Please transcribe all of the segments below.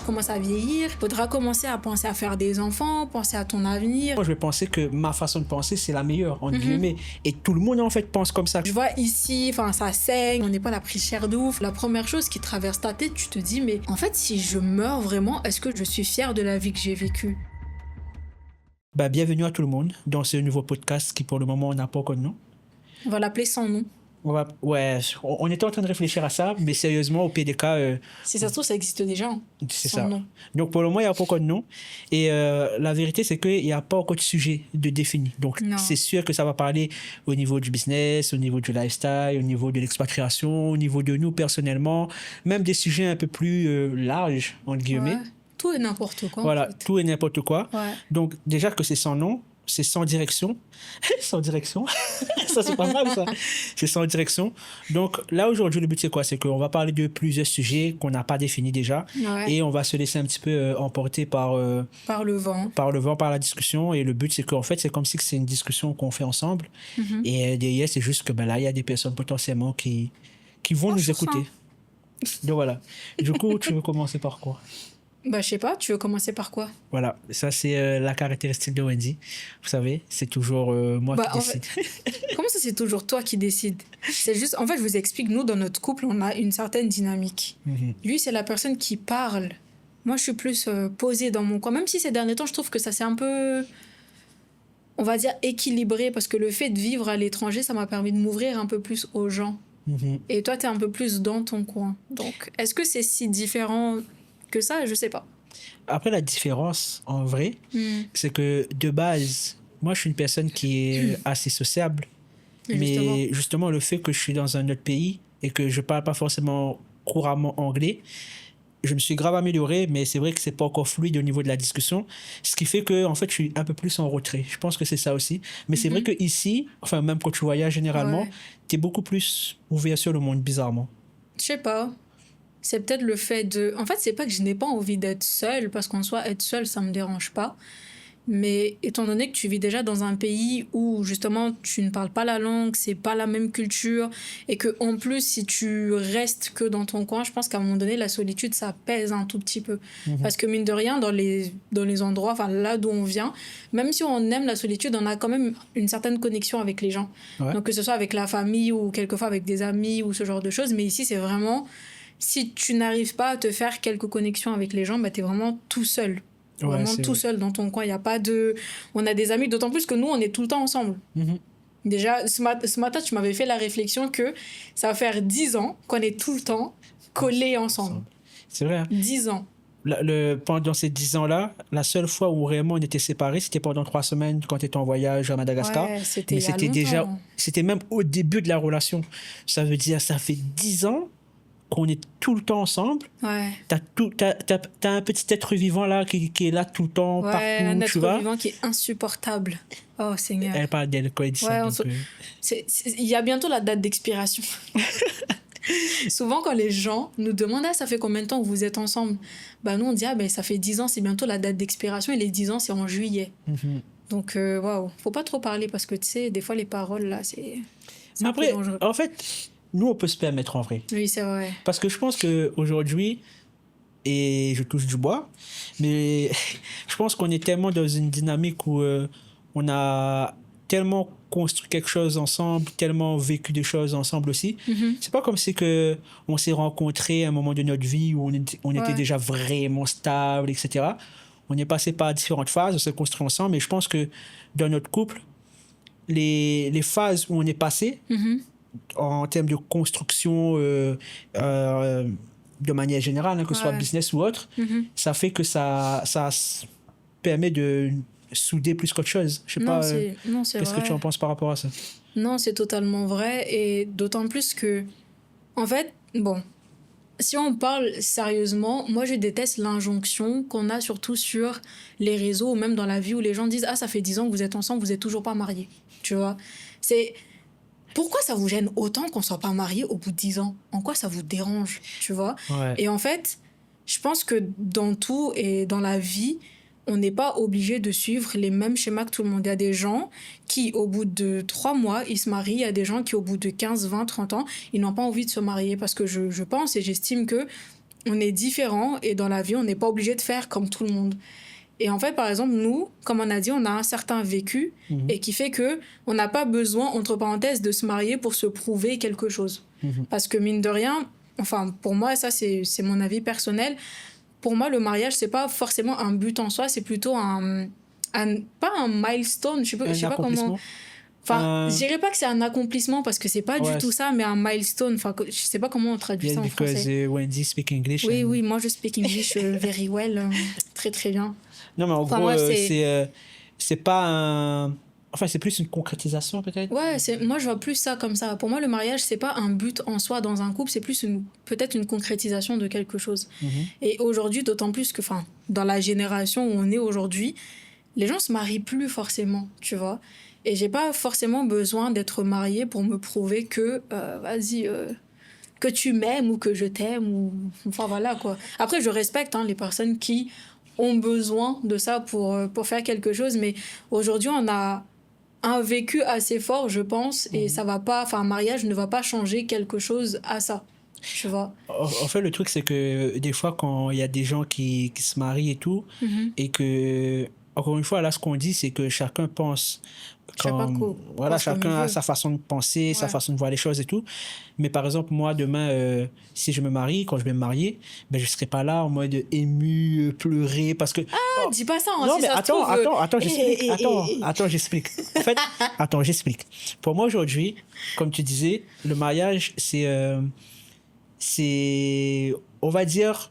tu commences à vieillir, il faudra commencer à penser à faire des enfants, penser à ton avenir. Moi, je vais penser que ma façon de penser, c'est la meilleure, entre guillemets. Et tout le monde, en fait, pense comme ça. Je vois ici, enfin, ça saigne, mon épaule a pris cher de ouf. La première chose qui traverse ta tête, tu te dis, mais en fait, si je meurs vraiment, est-ce que je suis fière de la vie que j'ai vécue? Bienvenue à tout le monde dans ce nouveau podcast qui, pour le moment, n'a pas encore de nom. On va l'appeler sans nom. On était en train de réfléchir à ça, mais sérieusement, au PDK... Si ça se trouve, ça existe déjà. Hein, c'est sans ça. nom. Donc, pour le moment, il n'y a pas encore de nom. Et la vérité, c'est qu'il n'y a pas encore de sujet de défini. Donc, Non. c'est sûr que ça va parler au niveau du business, au niveau du lifestyle, au niveau de l'expatriation, au niveau de nous personnellement, même des sujets un peu plus larges, entre guillemets. Ouais. Tout et n'importe quoi. Voilà, en fait. tout et n'importe quoi. Ouais. Donc, déjà que c'est sans nom, c'est sans direction. Sans direction. Ça, c'est pas mal, ça. C'est sans direction. Donc, là, aujourd'hui, le but, c'est quoi? C'est qu'on va parler de plusieurs sujets qu'on n'a pas définis déjà. Ouais. Et on va se laisser un petit peu emporter par le vent, par la discussion. Et le but, c'est qu'en fait, c'est comme si c'est une discussion qu'on fait ensemble. Mhm. Et derrière, c'est juste que là, il y a des personnes potentiellement qui vont nous écouter. Donc, voilà. Du coup, tu veux commencer par quoi? Je sais pas, tu veux commencer par quoi? Voilà, ça c'est la caractéristique de Wendy. Vous savez, c'est toujours moi qui décide. Comment ça, c'est toujours toi qui décides? C'est juste, en fait, je vous explique, nous, dans notre couple, on a une certaine dynamique. Lui, c'est la personne qui parle. Moi, je suis plus posée dans mon coin. Même si ces derniers temps, je trouve que ça s'est un peu, on va dire, équilibré. Parce que le fait de vivre à l'étranger, ça m'a permis de m'ouvrir un peu plus aux gens. Et toi, t'es un peu plus dans ton coin. Donc, est-ce que c'est si différent que ça? Je sais pas. Après, la différence, en vrai, c'est que de base, moi, je suis une personne qui est assez sociable. Mais justement, le fait que je suis dans un autre pays et que je parle pas forcément couramment anglais, je me suis grave amélioré, mais c'est vrai que c'est pas encore fluide au niveau de la discussion. Ce qui fait que, en fait, je suis un peu plus en retrait. Je pense que c'est ça aussi. Mais c'est vrai que ici, enfin, même quand tu voyages généralement, tu es beaucoup plus ouvert sur le monde, bizarrement. Je sais pas. C'est peut-être le fait de... En fait, c'est pas que je n'ai pas envie d'être seule, parce qu'en soi, être seule, ça me dérange pas. Mais étant donné que tu vis déjà dans un pays où, justement, tu ne parles pas la langue, c'est pas la même culture, et que en plus, si tu restes que dans ton coin, je pense qu'à un moment donné, la solitude, ça pèse un tout petit peu. Parce que, mine de rien, dans les endroits, enfin, là d'où on vient, même si on aime la solitude, on a quand même une certaine connexion avec les gens. Ouais. Donc, que ce soit avec la famille ou quelquefois avec des amis ou ce genre de choses. Mais ici, c'est vraiment... Si tu n'arrives pas à te faire quelques connexions avec les gens, t'es vraiment tout seul. Vraiment tout seul dans ton coin. Il y a pas de... On a des amis, d'autant plus que nous, on est tout le temps ensemble. Déjà, ce matin, tu m'avais fait la réflexion que ça va faire 10 ans qu'on est tout le temps collés ensemble. C'est vrai. 10 ans. Pendant ces 10 ans-là, la seule fois où vraiment on était séparés, c'était pendant 3 semaines quand tu étais en voyage à Madagascar. Ouais, c'était mais il y a c'était déjà... longtemps. C'était même au début de la relation. Ça veut dire, ça fait 10 ans qu'on est tout le temps ensemble. Ouais. T'as un petit être vivant là qui est là tout le temps, partout, un tu être vois. vivant qui est insupportable. Oh, Seigneur. Elle parle d'elle quand elle dit ça. Il y a bientôt la date d'expiration. Souvent, quand les gens nous demandent « Ah, ça fait combien de temps que vous êtes ensemble ?» Nous, on dit « Ah, ça fait 10 ans, c'est bientôt la date d'expiration. » Et les 10 ans, c'est en juillet. Donc, waouh. Faut pas trop parler parce que, tu sais, des fois, les paroles, là, c'est Après, dangereux. en fait... Nous, on peut se permettre en vrai. Oui, c'est vrai. Parce que je pense qu'aujourd'hui, et je touche du bois, mais je pense qu'on est tellement dans une dynamique où on a tellement construit quelque chose ensemble, tellement vécu des choses ensemble aussi. C'est pas comme si on s'est rencontrés à un moment de notre vie où on était déjà vraiment stable, etc. On est passé par différentes phases, on s'est construit ensemble, mais je pense que dans notre couple, les phases où on est passé, en termes de construction de manière générale, que ce soit business ou autre, ça fait que ça permet de souder plus qu'autre chose. Je sais pas, qu'est-ce que tu en penses par rapport à ça? Non, c'est totalement vrai, et d'autant plus que, en fait, si on parle sérieusement, moi je déteste l'injonction qu'on a surtout sur les réseaux ou même dans la vie où les gens disent « Ah, ça fait 10 ans que vous êtes ensemble, vous êtes toujours pas mariés. » Tu vois? C'est... Pourquoi ça vous gêne autant qu'on soit pas mariés au bout de 10 ans? En quoi ça vous dérange? Tu vois? Et en fait, je pense que dans tout et dans la vie, on n'est pas obligé de suivre les mêmes schémas que tout le monde. Il y a des gens qui, au bout de 3 mois, ils se marient. Il y a des gens qui, au bout de 15, 20, 30 ans, ils n'ont pas envie de se marier. Parce que je pense et j'estime que on est différents et dans la vie, on n'est pas obligé de faire comme tout le monde. Et en fait, par exemple, nous, comme on a dit, on a un certain vécu et qui fait que on n'a pas besoin, entre parenthèses, de se marier pour se prouver quelque chose. Parce que mine de rien, enfin, pour moi, ça, c'est mon avis personnel. Pour moi, le mariage, c'est pas forcément un but en soi, c'est plutôt pas un milestone, je sais pas comment. Enfin, je dirais pas que c'est un accomplissement parce que c'est pas du tout ça, mais un milestone. Enfin, je sais pas comment on traduit ça en français. Because Wendy speak English. Oui, moi je speak English very well, très très bien. Non, mais en gros, c'est pas un. Enfin, c'est plus une concrétisation peut-être. Ouais, moi je vois plus ça comme ça. Pour moi, le mariage, c'est pas un but en soi dans un couple, c'est plus peut-être une concrétisation de quelque chose. Et aujourd'hui, d'autant plus que, enfin, dans la génération où on est aujourd'hui, les gens se marient plus forcément, tu vois. Et j'ai pas forcément besoin d'être mariée pour me prouver que, que tu m'aimes ou que je t'aime. Ou... Enfin, voilà, quoi. Après, je respecte les personnes qui ont besoin de ça pour faire quelque chose. Mais aujourd'hui, on a un vécu assez fort, je pense. Et ça va pas... Enfin, un mariage ne va pas changer quelque chose à ça. Tu vois. En fait, le truc, c'est que des fois, quand il y a des gens qui se marient et tout, et que... Encore une fois, là, ce qu'on dit, c'est que chacun pense chacun a sa façon de penser, sa façon de voir les choses et tout. Mais par exemple, moi, demain, si je me marie, quand je vais me marier, ben, je ne serai pas là en mode ému, pleurer, parce que... dis pas ça. Non, mais attends, j'explique. Attends, j'explique. En fait, j'explique. Pour moi, aujourd'hui, comme tu disais, le mariage, c'est... On va dire...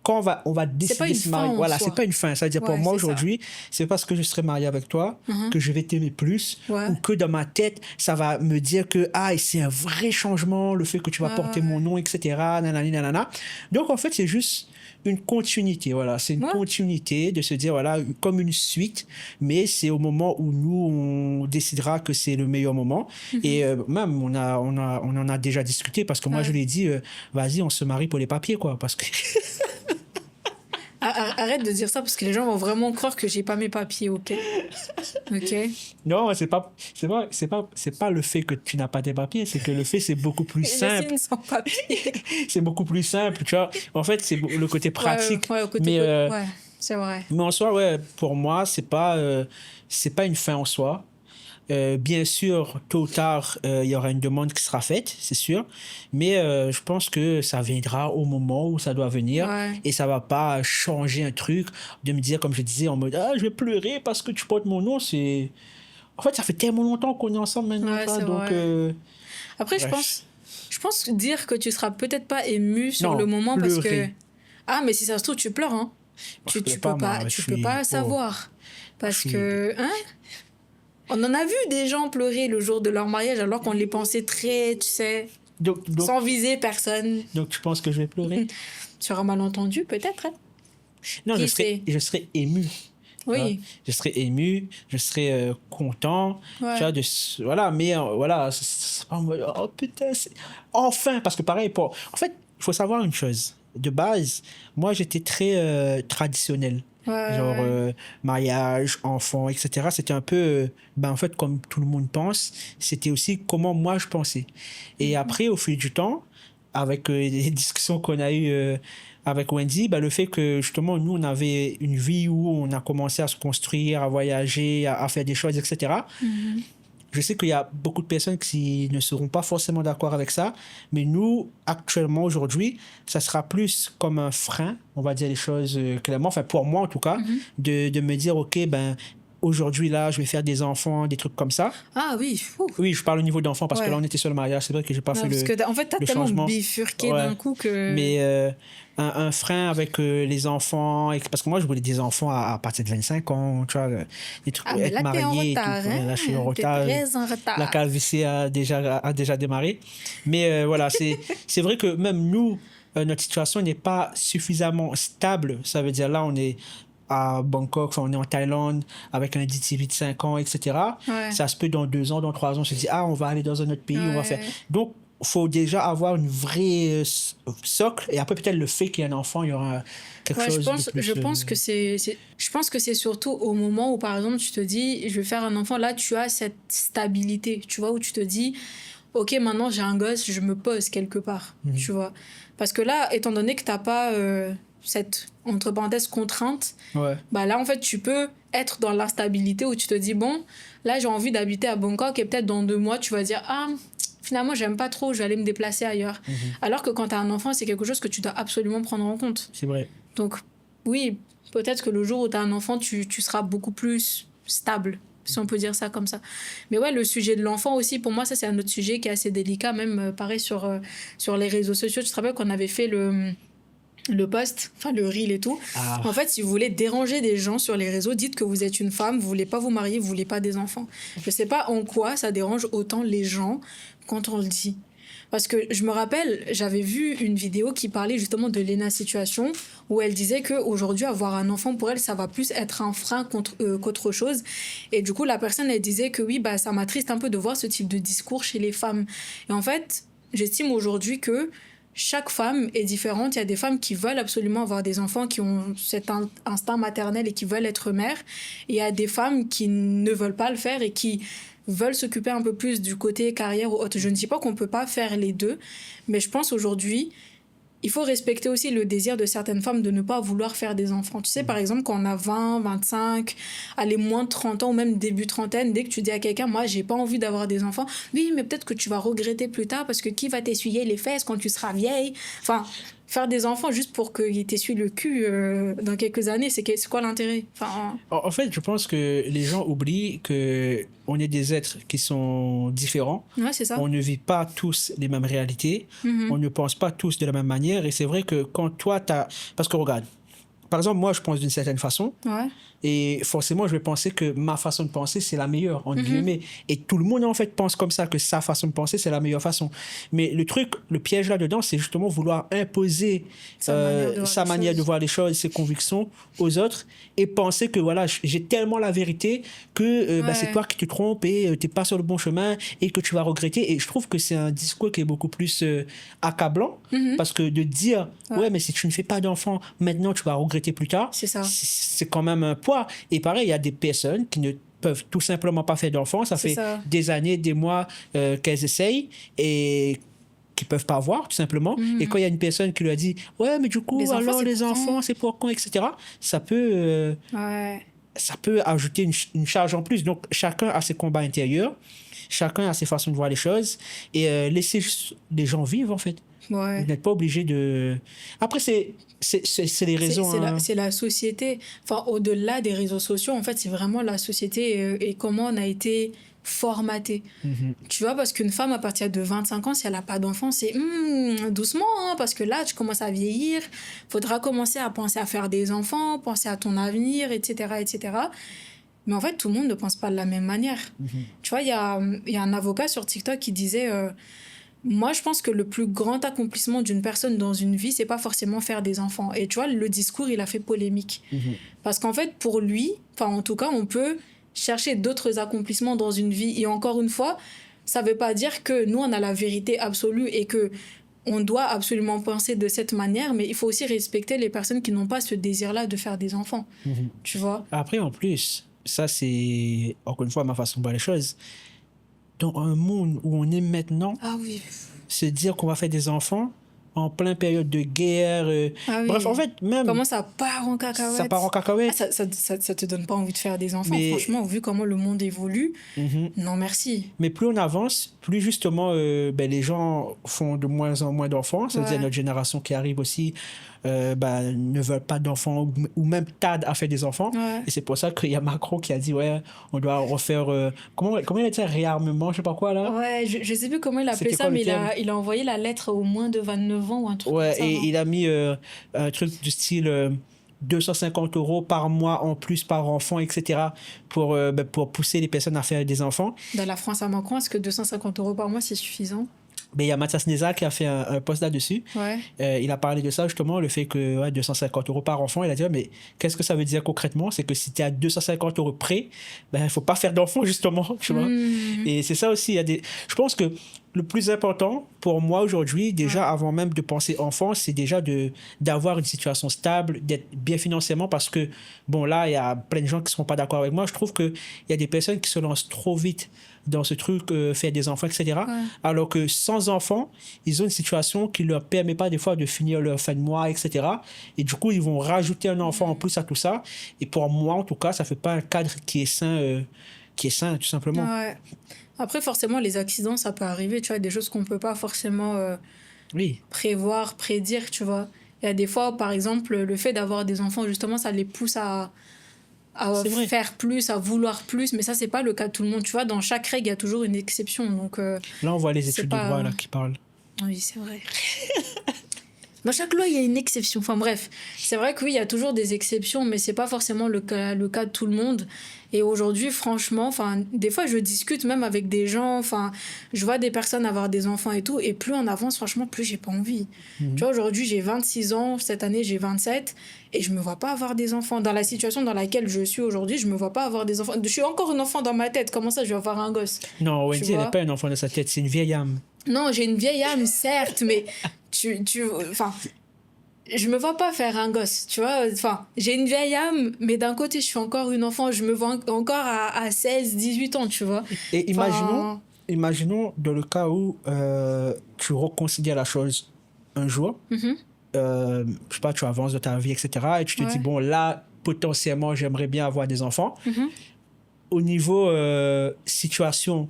Quand on va décider de se marier, voilà, c'est pas une fin. C'est-à-dire, pour moi, aujourd'hui, c'est parce que je serai marié avec toi que je vais t'aimer plus, ou que dans ma tête, ça va me dire que c'est un vrai changement, le fait que tu vas porter mon nom, etc. Nanani, nanana. Donc, en fait, c'est juste une continuité. Voilà, c'est une continuité de se dire, voilà, comme une suite, mais c'est au moment où nous, on décidera que c'est le meilleur moment. Et même, on en a déjà discuté, parce que moi, je lui ai dit, vas-y, on se marie pour les papiers, quoi, parce que... Arrête de dire ça parce que les gens vont vraiment croire que j'ai pas mes papiers, ok? Non, c'est pas le fait que tu n'as pas tes papiers, c'est que le fait, c'est beaucoup plus simple. Sans papiers. C'est beaucoup plus simple, tu vois. En fait, c'est le côté pratique. C'est vrai. Mais en soi, pour moi, c'est pas une fin en soi. Bien sûr, tôt ou tard, il y aura une demande qui sera faite, c'est sûr. Mais je pense que ça viendra au moment où ça doit venir. Et ça va pas changer un truc de me dire, comme je disais, en mode « Ah, je vais pleurer parce que tu portes mon nom. » En fait, ça fait tellement longtemps qu'on est ensemble maintenant. Donc, après, je pense dire que tu seras peut-être pas ému sur le moment parce que... Ah, mais si ça se trouve, tu pleures. Hein. Tu peux pas savoir. Parce que... Hein? On en a vu des gens pleurer le jour de leur mariage alors qu'on les pensait très, tu sais, sans viser personne. Donc, tu penses que je vais pleurer? Tu auras mal entendu, peut-être. Hein? Non, je serai ému. Oui. Je serai ému, je serai content. Tu vois, voilà, mais voilà, c'est pas en mode, oh putain, enfin, parce que pareil, en fait, il faut savoir une chose. De base, moi, j'étais très traditionnel. Mariage, enfant, etc. C'était un peu, en fait, comme tout le monde pense, c'était aussi comment moi je pensais. Et après, au fil du temps, avec les discussions qu'on a eues avec Wendy, le fait que justement, nous, on avait une vie où on a commencé à se construire, à voyager, à faire des choses, etc. Je sais qu'il y a beaucoup de personnes qui ne seront pas forcément d'accord avec ça, mais nous, actuellement, aujourd'hui, ça sera plus comme un frein, on va dire les choses clairement, enfin pour moi en tout cas, de me dire, ok, aujourd'hui, là, je vais faire des enfants, des trucs comme ça. Ah oui. Oui, je parle au niveau d'enfants parce que là, on était sur le mariage. C'est vrai que j'ai pas fait parce que, en fait, t'as tellement bifurqué d'un coup que... Mais un frein avec les enfants, parce que moi, je voulais des enfants à partir de 25 ans, tu vois, des trucs, mais être là, marié et tout. Hein? Là, je suis en retard. T'es très en retard. La calvitie a déjà démarré. Mais voilà, c'est vrai que même nous, notre situation n'est pas suffisamment stable. Ça veut dire là, on est à Bangkok, on est en Thaïlande avec un DTV de 5 ans, etc. Ça se peut dans 2 ans, dans 3 ans, on se dit, on va aller dans un autre pays, on va faire. Donc, il faut déjà avoir une vraie socle, et après peut-être le fait qu'il y ait un enfant, il y aura quelque chose de plus... Je pense que c'est surtout au moment où, par exemple, tu te dis, je vais faire un enfant, là, tu as cette stabilité, tu vois, où tu te dis... ok, maintenant j'ai un gosse, je me pose quelque part, tu vois. Parce que là, étant donné que t'as pas cette, entre parenthèses, contrainte, Ouais. bah là, en fait, tu peux être dans l'instabilité où tu te dis, bon, là, j'ai envie d'habiter à Bangkok et peut-être dans 2 mois, tu vas dire, ah, finalement, j'aime pas trop, je vais aller me déplacer ailleurs. Alors que quand t'as un enfant, c'est quelque chose que tu dois absolument prendre en compte. C'est vrai. Donc, oui, peut-être que le jour où tu as un enfant, tu seras beaucoup plus stable, si on peut dire ça comme ça. Mais ouais, le sujet de l'enfant aussi, pour moi, ça, c'est un autre sujet qui est assez délicat, même pareil sur les réseaux sociaux. Tu te rappelles qu'on avait fait le post, enfin le reel et tout. Ah. En fait, si vous voulez déranger des gens sur les réseaux, dites que vous êtes une femme, vous voulez pas vous marier, vous voulez pas des enfants. Je sais pas en quoi ça dérange autant les gens quand on le dit. Parce que je me rappelle, j'avais vu une vidéo qui parlait justement de Lena Situation, où elle disait qu'aujourd'hui, avoir un enfant, pour elle, ça va plus être un frein qu'autre chose. Et du coup, la personne, elle disait que oui, bah, ça m'attriste un peu de voir ce type de discours chez les femmes. Et en fait, j'estime aujourd'hui que chaque femme est différente. Il y a des femmes qui veulent absolument avoir des enfants, qui ont cet instinct maternel et qui veulent être mères. Et il y a des femmes qui ne veulent pas le faire et qui veulent s'occuper un peu plus du côté carrière ou autre. Je ne dis pas qu'on ne peut pas faire les deux, mais je pense aujourd'hui, il faut respecter aussi le désir de certaines femmes de ne pas vouloir faire des enfants. Tu sais, par exemple, quand on a 20, 25, allez, moins de 30 ans ou même début trentaine, dès que tu dis à quelqu'un, moi, j'ai pas envie d'avoir des enfants, oui, mais peut-être que tu vas regretter plus tard parce que qui va t'essuyer les fesses quand tu seras vieille? Enfin, faire des enfants juste pour qu'ils t'essuient le cul dans quelques années, c'est quoi l'intérêt? Enfin, En fait, je pense que les gens oublient que on est des êtres qui sont différents. ouais, c'est ça. On ne vit pas tous les mêmes réalités. On ne pense pas tous de la même manière. Et c'est vrai que quand toi, parce que regarde, par exemple, moi, je pense d'une certaine façon. Ouais. Et forcément, je vais penser que ma façon de penser, c'est la meilleure, entre guillemets. Et tout le monde, en fait, pense comme ça, que sa façon de penser, c'est la meilleure façon. Mais le truc, le piège là-dedans, c'est justement vouloir imposer sa manière de voir les choses, ses convictions aux autres et penser que, voilà, j'ai tellement la vérité que bah, c'est toi qui te trompes et t'es pas sur le bon chemin et que tu vas regretter. Et je trouve que c'est un discours qui est beaucoup plus accablant parce que de dire, ouais, mais si tu ne fais pas d'enfant, maintenant tu vas regretter plus tard, c'est quand même un poids. Et pareil, il y a des personnes qui ne peuvent tout simplement pas faire d'enfants. Ça fait des années, des mois qu'elles essayent et qui peuvent pas avoir, tout simplement. Et quand il y a une personne qui lui a dit « Ouais, mais du coup, les enfants, c'est pour quand, etc. » Ça peut ajouter une charge en plus. Donc, chacun a ses combats intérieurs. Chacun a ses façons de voir les choses. Et laisser juste les gens vivre, en fait. Ouais. Vous n'êtes pas obligé de... Après, c'est les raisons... C'est la société. Enfin, au-delà des réseaux sociaux, en fait, c'est vraiment la société et comment on a été formaté. Tu vois, parce qu'une femme, à partir de 25 ans, si elle n'a pas d'enfant, c'est doucement, hein, parce que là, tu commences à vieillir. Il faudra commencer à penser à faire des enfants, penser à ton avenir, etc., etc. Mais en fait, tout le monde ne pense pas de la même manière. Tu vois, il y a un avocat sur TikTok qui disait... moi, je pense que le plus grand accomplissement d'une personne dans une vie, c'est pas forcément faire des enfants. Et tu vois, le discours, il a fait polémique. Parce qu'en fait, pour lui, enfin, en tout cas, on peut chercher d'autres accomplissements dans une vie. Et encore une fois, ça veut pas dire que nous, on a la vérité absolue et que on doit absolument penser de cette manière, mais il faut aussi respecter les personnes qui n'ont pas ce désir-là de faire des enfants. Tu vois? Après, en plus, ça, c'est, encore une fois, ma façon de voir les choses. Dans un monde où on est maintenant, se dire qu'on va faire des enfants en pleine période de guerre. Bref, en fait, même... Comment ça part en cacahuète? Ça part en cacahuète. Ça te donne pas envie de faire des enfants. Mais... franchement, vu comment le monde évolue, non merci. Mais plus on avance, plus justement, les gens font de moins en moins d'enfants. C'est-à-dire notre génération qui arrive aussi ne veulent pas d'enfants ou même tarde à faire des enfants. Et c'est pour ça qu'il y a Macron qui a dit, on doit refaire... comment il a dit réarmement, je sais pas quoi, là? Ouais, je sais plus comment il a appelé ça, mais il a envoyé la lettre aux moins de 29 ans ou un truc comme ça. Et il a mis un truc du style 250 € par mois en plus par enfant, etc. pour pousser les personnes à faire des enfants. Dans la France à Macron, est-ce que 250 € par mois, c'est suffisant? Mais il y a Mathias Neza qui a fait un post là-dessus. Il a parlé de ça, justement, le fait que 250 € par enfant. Il a dit, mais qu'est-ce que ça veut dire concrètement? C'est que si tu es à 250 € près, il ne faut pas faire d'enfant, justement. Tu vois? Et c'est ça aussi. Je pense que le plus important pour moi aujourd'hui, déjà avant même de penser enfant, c'est déjà d'avoir une situation stable, d'être bien financièrement parce que, bon, là, il y a plein de gens qui ne seront pas d'accord avec moi. Je trouve qu'il y a des personnes qui se lancent trop vite dans ce truc, faire des enfants, etc. Ouais. Alors que sans enfants, ils ont une situation qui ne leur permet pas des fois de finir leur fin de mois, etc. Et du coup, ils vont rajouter un enfant en plus à tout ça. Et pour moi, en tout cas, ça ne fait pas un cadre qui est sain, tout simplement. Ouais. Après, forcément, les accidents, ça peut arriver, tu vois, des choses qu'on peut pas forcément Oui, prévoir, prédire, tu vois. Il y a des fois, par exemple, le fait d'avoir des enfants, justement, ça les pousse à c'est vrai. faire plus, à vouloir plus, mais ça, c'est pas le cas de tout le monde, tu vois. Dans chaque règle, il y a toujours une exception, donc Là, on voit les c'est études de pas... droit là, qui parlent. Oui, c'est vrai. Dans chaque loi, il y a une exception. Enfin bref, c'est vrai que oui, il y a toujours des exceptions, mais c'est pas forcément le cas de tout le monde. Et aujourd'hui, franchement, enfin, des fois, je discute même avec des gens. Enfin, je vois des personnes avoir des enfants et tout, et plus on avance, franchement, plus j'ai pas envie. Tu vois, aujourd'hui, j'ai 26 ans, cette année, j'ai 27, et je me vois pas avoir des enfants. Dans la situation dans laquelle je suis aujourd'hui, je me vois pas avoir des enfants. Je suis encore une enfant dans ma tête. Comment ça, je vais avoir un gosse? Non, Tu Wendy, elle n'est vois? pas un enfant de sa tête, c'est une vieille âme. Non, j'ai une vieille âme, certes, mais enfin, je me vois pas faire un gosse, tu vois. Enfin, j'ai une vieille âme, mais d'un côté, je suis encore une enfant. Je me vois encore à 16, 18 ans, tu vois. Et Enfin, imaginons dans le cas où tu reconsidères la chose un jour, mhm, je sais pas, tu avances de ta vie, etc. Et tu te dis, ouais, bon, là, potentiellement, j'aimerais bien avoir des enfants. mhm. Au niveau situation,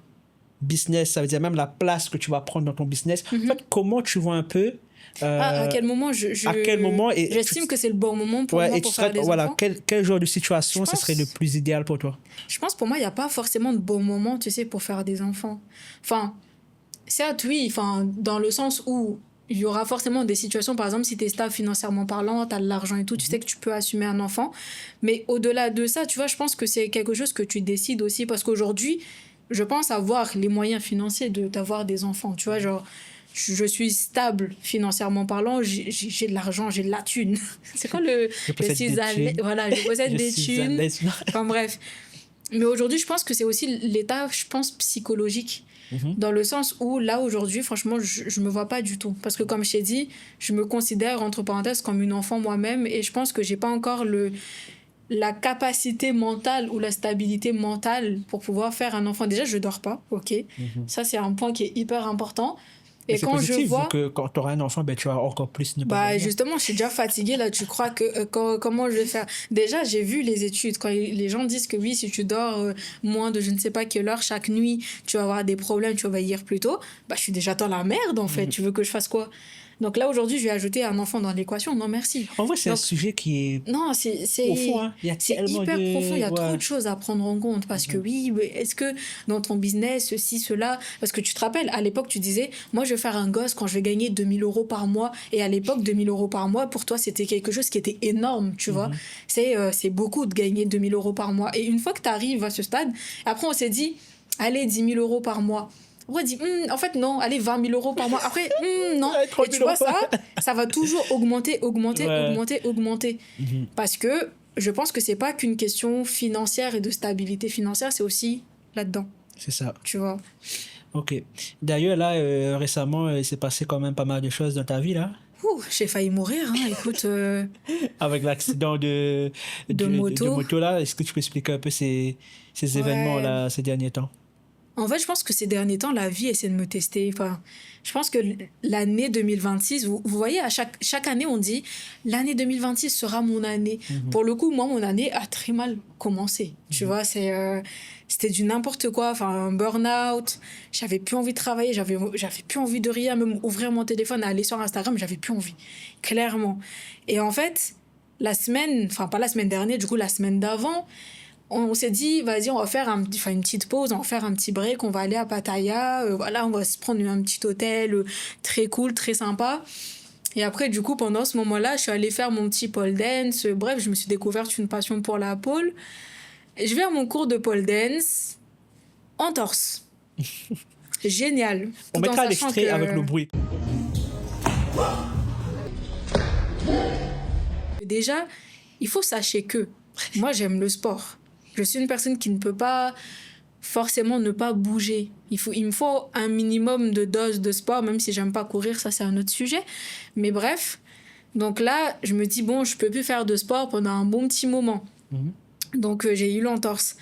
business, ça veut dire même la place que tu vas prendre dans ton business. En fait, comment tu vois un peu À quel moment à quel moment et j'estime que c'est le bon moment pour ouais, moi et tu pour faire serais, des voilà, enfants. quel genre de situation Je ce serait le pense, plus idéal pour toi? je pense pour moi, il n'y a pas forcément de bon moment, tu sais, pour faire des enfants. Enfin, certes, oui, enfin, dans le sens où il y aura forcément des situations, par exemple, si tu es stable financièrement parlant, tu as de l'argent et tout, tu sais que tu peux assumer un enfant. Mais au-delà de ça, tu vois, je pense que c'est quelque chose que tu décides aussi. Parce qu'aujourd'hui, je pense avoir les moyens financiers d'avoir des enfants. Tu vois, genre, je suis stable financièrement parlant, j'ai de l'argent, j'ai de la thune. C'est quoi Je le possède des thunes. Voilà, je possède Je des suis à thunes. l'aise. Enfin bref. Mais aujourd'hui, je pense que c'est aussi l'état, je pense, psychologique. Mhm. Dans le sens où, là, aujourd'hui, franchement, je me vois pas du tout. Parce que, comme je t'ai dit, je me considère, entre parenthèses, comme une enfant moi-même. Et je pense que j'ai pas encore la capacité mentale ou la stabilité mentale pour pouvoir faire un enfant. Déjà, je dors pas, ok. Ça, c'est un point qui est hyper important. Mais Et c'est quand je positif, vu vois... que quand tu auras un enfant, ben, tu vas encore plus ne pas Bah dormir. justement, je suis déjà fatiguée là. Tu crois que comment je vais faire? Déjà, j'ai vu les études quand les gens disent que oui, si tu dors moins de je ne sais pas quelle heure chaque nuit, tu vas avoir des problèmes, tu vas vieillir plus tôt. Bah je suis déjà dans la merde en fait. Tu veux que je fasse quoi? Donc là aujourd'hui, je vais ajouter un enfant dans l'équation. Non merci. En vrai, c'est un Donc sujet qui est non, profond. Hein. Il y a c'est tellement hyper de... profond. Il y a trop Ouais. de choses à prendre en compte. Parce que oui, mais est-ce que dans ton business, ceci, cela... Parce que tu te rappelles, à l'époque, tu disais, moi, je vais faire un gosse quand je vais gagner 2 000 € par mois. Et à l'époque, 2 000 € par mois, pour toi, c'était quelque chose qui était énorme, tu vois. C'est beaucoup de gagner 2 000 € par mois. Et une fois que tu arrives à ce stade, après, on s'est dit, allez, 10 000 € par mois. On dit, en fait, non, allez, 20 000 € par mois. Après, non. Ouais, 30 Et 000 tu vois, euros. ça va toujours augmenter, augmenter, Ouais. augmenter, augmenter. Parce que je pense que c'est pas qu'une question financière et de stabilité financière, c'est aussi là-dedans, C'est ça. tu vois. Ok. D'ailleurs, là, récemment, il s'est passé quand même pas mal de choses dans ta vie, là. Ouh, j'ai failli mourir, hein. Écoute, Avec l'accident de moto. moto, là. Est-ce que tu peux expliquer un peu ces Ouais. événements-là, ces derniers temps? En fait, je pense que ces derniers temps, la vie essaie de me tester. Enfin, je pense que l'année 2026, vous voyez, à chaque année, on dit l'année 2026 sera mon année. Pour le coup, moi, mon année a très mal commencé. Tu vois, c'était du n'importe quoi. Enfin, un burn-out. J'avais plus envie de travailler. J'avais plus envie de rien. Même ouvrir mon téléphone, aller sur Instagram, j'avais plus envie. Clairement. Et en fait, la semaine, enfin, pas la semaine dernière, du coup, la semaine d'avant, on s'est dit, vas-y, on va faire une petite pause, on va faire un petit break, on va aller à Pattaya, voilà, on va se prendre un petit hôtel très cool, très sympa. Et après, du coup, pendant ce moment-là, je suis allée faire mon petit pole dance. Bref, je me suis découverte une passion pour la pole. Et je vais à mon cours de pole dance en torse. Génial. On Tout en mettra sachant l'extrait que- avec le bruit. Déjà, il faut sachez que moi, j'aime le sport. Je suis une personne qui ne peut pas forcément ne pas bouger. Il me faut un minimum de dose de sport, même si j'aime pas courir, ça c'est un autre sujet. Mais bref, donc là, je me dis, bon, je peux plus faire de sport pendant un bon petit moment. Donc j'ai eu l'entorse.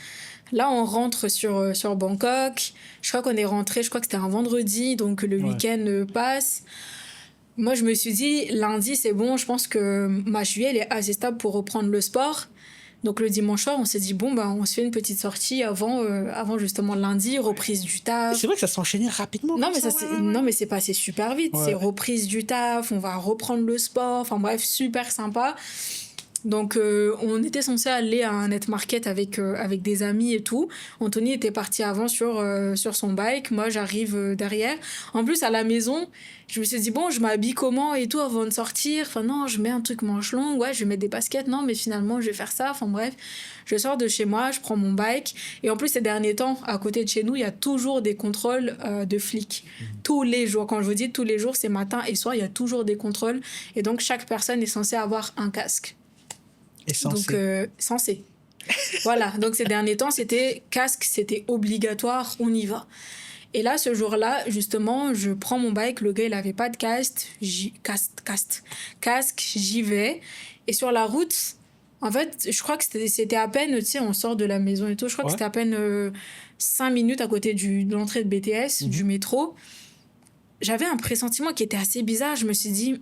Là, on rentre sur Bangkok. Je crois qu'on est rentré, je crois que c'était un vendredi, donc le week-end passe. Moi, je me suis dit, lundi, c'est bon, je pense que ma cheville, elle est assez stable pour reprendre le sport. Donc le dimanche soir, on s'est dit, bon, bah, on se fait une petite sortie avant justement lundi, reprise du taf. C'est vrai que ça s'enchaînait rapidement. Non, mais non, mais c'est passé super vite. C'est reprise du taf, on va reprendre le sport. Enfin bref, super sympa. Donc, on était censé aller à un net market avec des amis et tout. Anthony était parti avant sur son bike. Moi, j'arrive derrière. En plus, à la maison, je me suis dit, bon, je m'habille comment et tout avant de sortir. Enfin, non, je mets un truc manche longue. Ouais, je vais mettre des baskets. Non, mais finalement, je vais faire ça. Enfin, bref, je sors de chez moi, je prends mon bike. Et en plus, ces derniers temps, à côté de chez nous, il y a toujours des contrôles de flics. Tous les jours. Quand je vous dis tous les jours, c'est matin et soir, il y a toujours des contrôles. Et donc, chaque personne est censée avoir un casque. Et censé. Donc, censé. Voilà. Donc, ces derniers temps, c'était casque, c'était obligatoire, on y va. Et là, ce jour-là, justement, je prends mon bike, le gars, il avait pas de casque, j'y vais. Et sur la route, en fait, je crois que c'était à peine, tu sais, on sort de la maison et tout, je crois que c'était à peine 5 minutes à côté de l'entrée de BTS, du métro. J'avais un pressentiment qui était assez bizarre. Je me suis dit,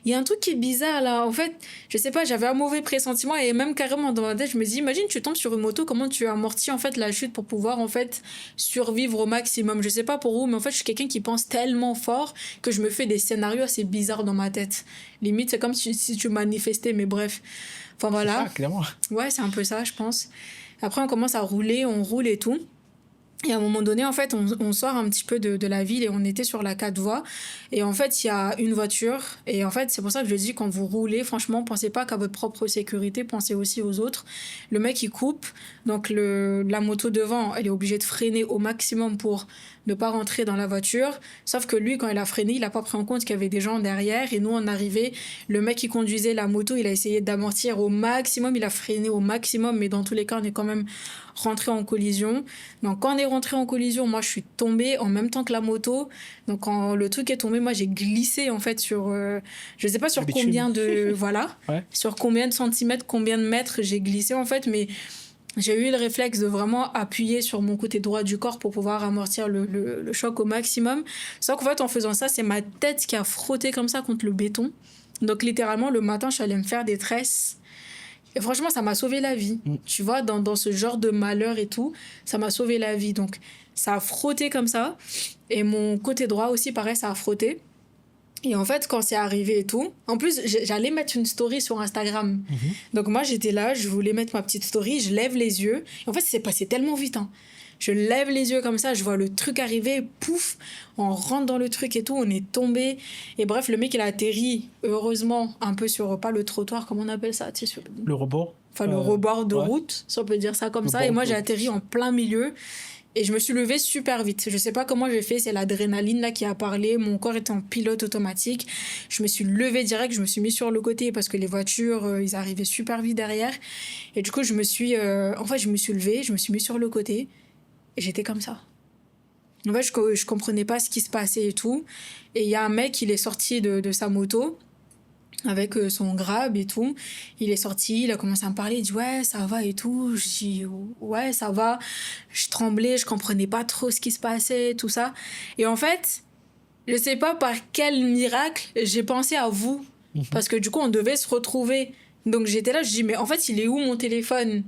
il y a un truc qui est bizarre là. En fait, je sais pas, j'avais un mauvais pressentiment et même carrément dans ma tête, je me dis, imagine, tu tombes sur une moto, comment tu amortis en fait la chute pour pouvoir en fait survivre au maximum. Je sais pas pour vous, mais en fait, je suis quelqu'un qui pense tellement fort que je me fais des scénarios assez bizarres dans ma tête. Limite, c'est comme si tu manifestais, mais bref. Enfin voilà. C'est ça, clairement. Ouais, c'est un peu ça, je pense. Après, on commence à rouler, on roule et tout. Et à un moment donné, en fait, on sort un petit peu de la ville et on était sur la 4 voies. Et en fait, il y a une voiture. Et en fait, c'est pour ça que je dis, quand vous roulez, franchement, pensez pas qu'à votre propre sécurité, pensez aussi aux autres. Le mec, il coupe. Donc, la moto devant, elle est obligée de freiner au maximum pour ne pas rentrer dans la voiture. Sauf que lui, quand il a freiné, il n'a pas pris en compte qu'il y avait des gens derrière. Et nous, on arrivait, le mec qui conduisait la moto, il a essayé d'amortir au maximum. Il a freiné au maximum. Mais dans tous les cas, on est quand même rentré en collision. Donc, quand on est rentré en collision, moi, je suis tombée en même temps que la moto. Donc, quand le truc est tombé, moi, j'ai glissé, en fait, sur... je sais pas sur combien de... Voilà. Sur combien de centimètres, combien de mètres j'ai glissé, en fait. Mais j'ai eu le réflexe de vraiment appuyer sur mon côté droit du corps pour pouvoir amortir le choc au maximum. Sauf qu'en fait, en faisant ça, c'est ma tête qui a frotté comme ça contre le béton. Donc, littéralement, le matin, je suis allée me faire des tresses. Et franchement, ça m'a sauvé la vie. Tu vois, dans ce genre de malheur et tout, ça m'a sauvé la vie. Donc, ça a frotté comme ça. Et mon côté droit aussi, pareil, ça a frotté. Et en fait, quand c'est arrivé et tout... En plus, j'allais mettre une story sur Instagram. Donc, moi, j'étais là, je voulais mettre ma petite story. Je lève les yeux. Et en fait, c'est passé tellement vite, hein. Je lève les yeux comme ça, je vois le truc arriver, pouf, on rentre dans le truc et tout, on est tombé. Et bref, le mec, il a atterri, heureusement, un peu sur, pas le trottoir, comment on appelle ça, tu sais, le rebord. Enfin, le rebord de route, si on peut dire ça comme ça. Et moi, j'ai atterri en plein milieu. Et je me suis levée super vite. Je sais pas comment j'ai fait, c'est l'adrénaline là qui a parlé. Mon corps était en pilote automatique. Je me suis levée direct, je me suis mis sur le côté parce que les voitures, ils arrivaient super vite derrière. Et du coup, je me suis levée, je me suis mis sur le côté. Et j'étais comme ça. En fait, je comprenais pas ce qui se passait et tout. Et il y a un mec, il est sorti de sa moto avec son grab et tout. Il est sorti, il a commencé à me parler, il dit « Ouais, ça va et tout ». Je dis « Ouais, ça va ». Je tremblais, je comprenais pas trop ce qui se passait, tout ça. Et en fait, je sais pas par quel miracle, j'ai pensé à vous. Parce que du coup, on devait se retrouver. Donc j'étais là, je dis « Mais en fait, il est où mon téléphone ?»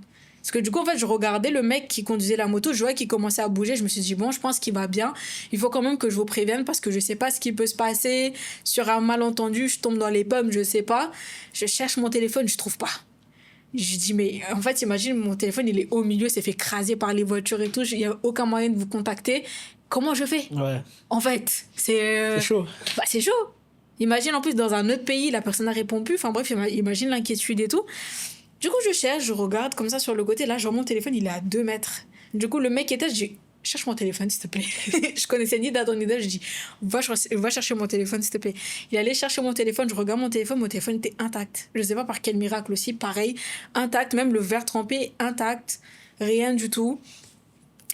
Parce que du coup, en fait, je regardais le mec qui conduisait la moto, je voyais qu'il commençait à bouger. Je me suis dit, bon, je pense qu'il va bien. Il faut quand même que je vous prévienne parce que je sais pas ce qui peut se passer. Sur un malentendu, je tombe dans les pommes, je sais pas. Je cherche mon téléphone, je trouve pas. Je dis, mais en fait, imagine, mon téléphone, il est au milieu, s'est fait écraser par les voitures et tout. Il y a aucun moyen de vous contacter. Comment je fais ? En fait, c'est chaud. Bah, c'est chaud. Imagine, en plus, dans un autre pays, la personne n'a répondu. Enfin bref, imagine l'inquiétude et tout. Du coup, je cherche, je regarde comme ça sur le côté. Là, je vois mon téléphone, il est à 2 mètres. Du coup, le mec était, je dis, cherche mon téléphone, s'il te plaît. Je connaissais ni d'Adam ni d'Ève, je dis, va chercher mon téléphone, s'il te plaît. Il allait chercher mon téléphone, je regarde mon téléphone était intact. Je sais pas par quel miracle aussi, pareil, intact, même le verre trempé, intact, rien du tout.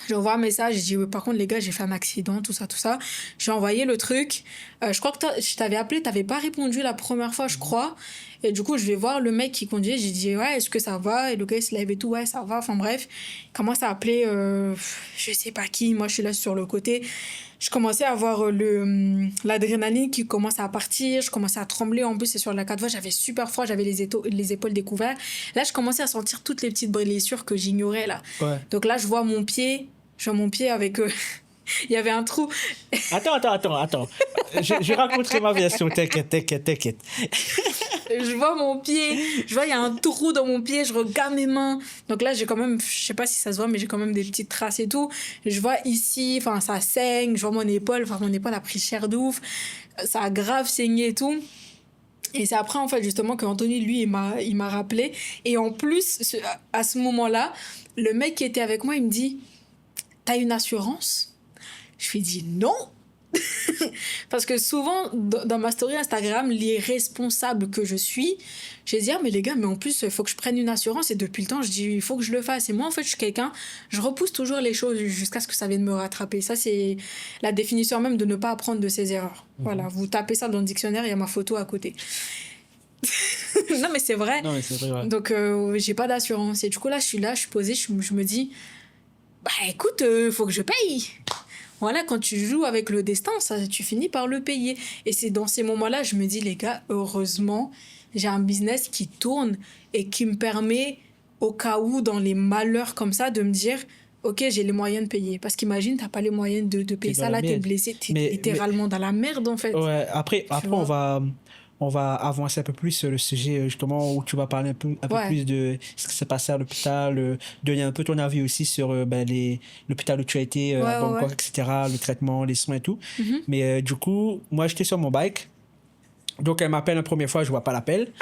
J'envoie un message, je dis, ouais, par contre, les gars, j'ai fait un accident, tout ça, tout ça. J'ai envoyé le truc. Je crois que je t'avais appelé, t'avais pas répondu la première fois, je crois. Et du coup, je vais voir le mec qui conduit. J'ai dit, ouais, est-ce que ça va? Et le gars, il se lève et tout, ouais, ça va. Enfin bref, il commence à appeler, je sais pas qui. Moi, je suis là sur le côté. Je commençais à avoir l'adrénaline qui commence à partir. Je commençais à trembler. En plus, c'est sur la 4 voies. J'avais super froid. J'avais les épaules découvertes. Là, je commençais à sentir toutes les petites blessures que j'ignorais, là. Ouais. Donc là, je vois mon pied. Je vois mon pied avec... il y avait un trou. Attends. Je raconterai ma version, t'inquiète. Je vois mon pied, je vois il y a un trou dans mon pied, je regarde mes mains. Donc là, j'ai quand même, je sais pas si ça se voit, mais j'ai quand même des petites traces et tout. Je vois ici, enfin ça saigne, je vois mon épaule a pris cher de ouf. Ça a grave saigné et tout. Et c'est après, en fait, justement, que Anthony, lui, il m'a rappelé. Et en plus, à ce moment-là, le mec qui était avec moi, il me dit, t'as une assurance? Je lui dis non. Parce que souvent, dans ma story Instagram, l'irresponsable que je suis, je vais dire, mais les gars, mais en plus, il faut que je prenne une assurance. Et depuis le temps, je dis, il faut que je le fasse. Et moi, en fait, je suis quelqu'un, je repousse toujours les choses jusqu'à ce que ça vienne me rattraper. Ça, c'est la définition même de ne pas apprendre de ses erreurs. Voilà, vous tapez ça dans le dictionnaire, il y a ma photo à côté. Non, mais c'est vrai. Non, mais c'est vrai, ouais. Donc, j'ai pas d'assurance. Et du coup, là, je suis posée, je me dis, bah écoute, faut que je paye. Voilà, quand tu joues avec le destin, ça, tu finis par le payer. Et c'est dans ces moments-là, je me dis, les gars, heureusement, j'ai un business qui tourne et qui me permet, au cas où, dans les malheurs comme ça, de me dire, ok, j'ai les moyens de payer. Parce qu'imagine, t'as pas les moyens de payer ça. Là, t'es blessé, t'es littéralement dans la merde, en fait. Ouais, après on va avancer un peu plus sur le sujet, justement, où tu vas parler un peu plus de ce qui s'est passé à l'hôpital, donner un peu ton avis aussi sur l'hôpital où tu as été, à Bangkok, etc., le traitement, les soins et tout. Mais du coup, moi, j'étais sur mon bike. Donc, elle m'appelle la première fois, je vois pas l'appel.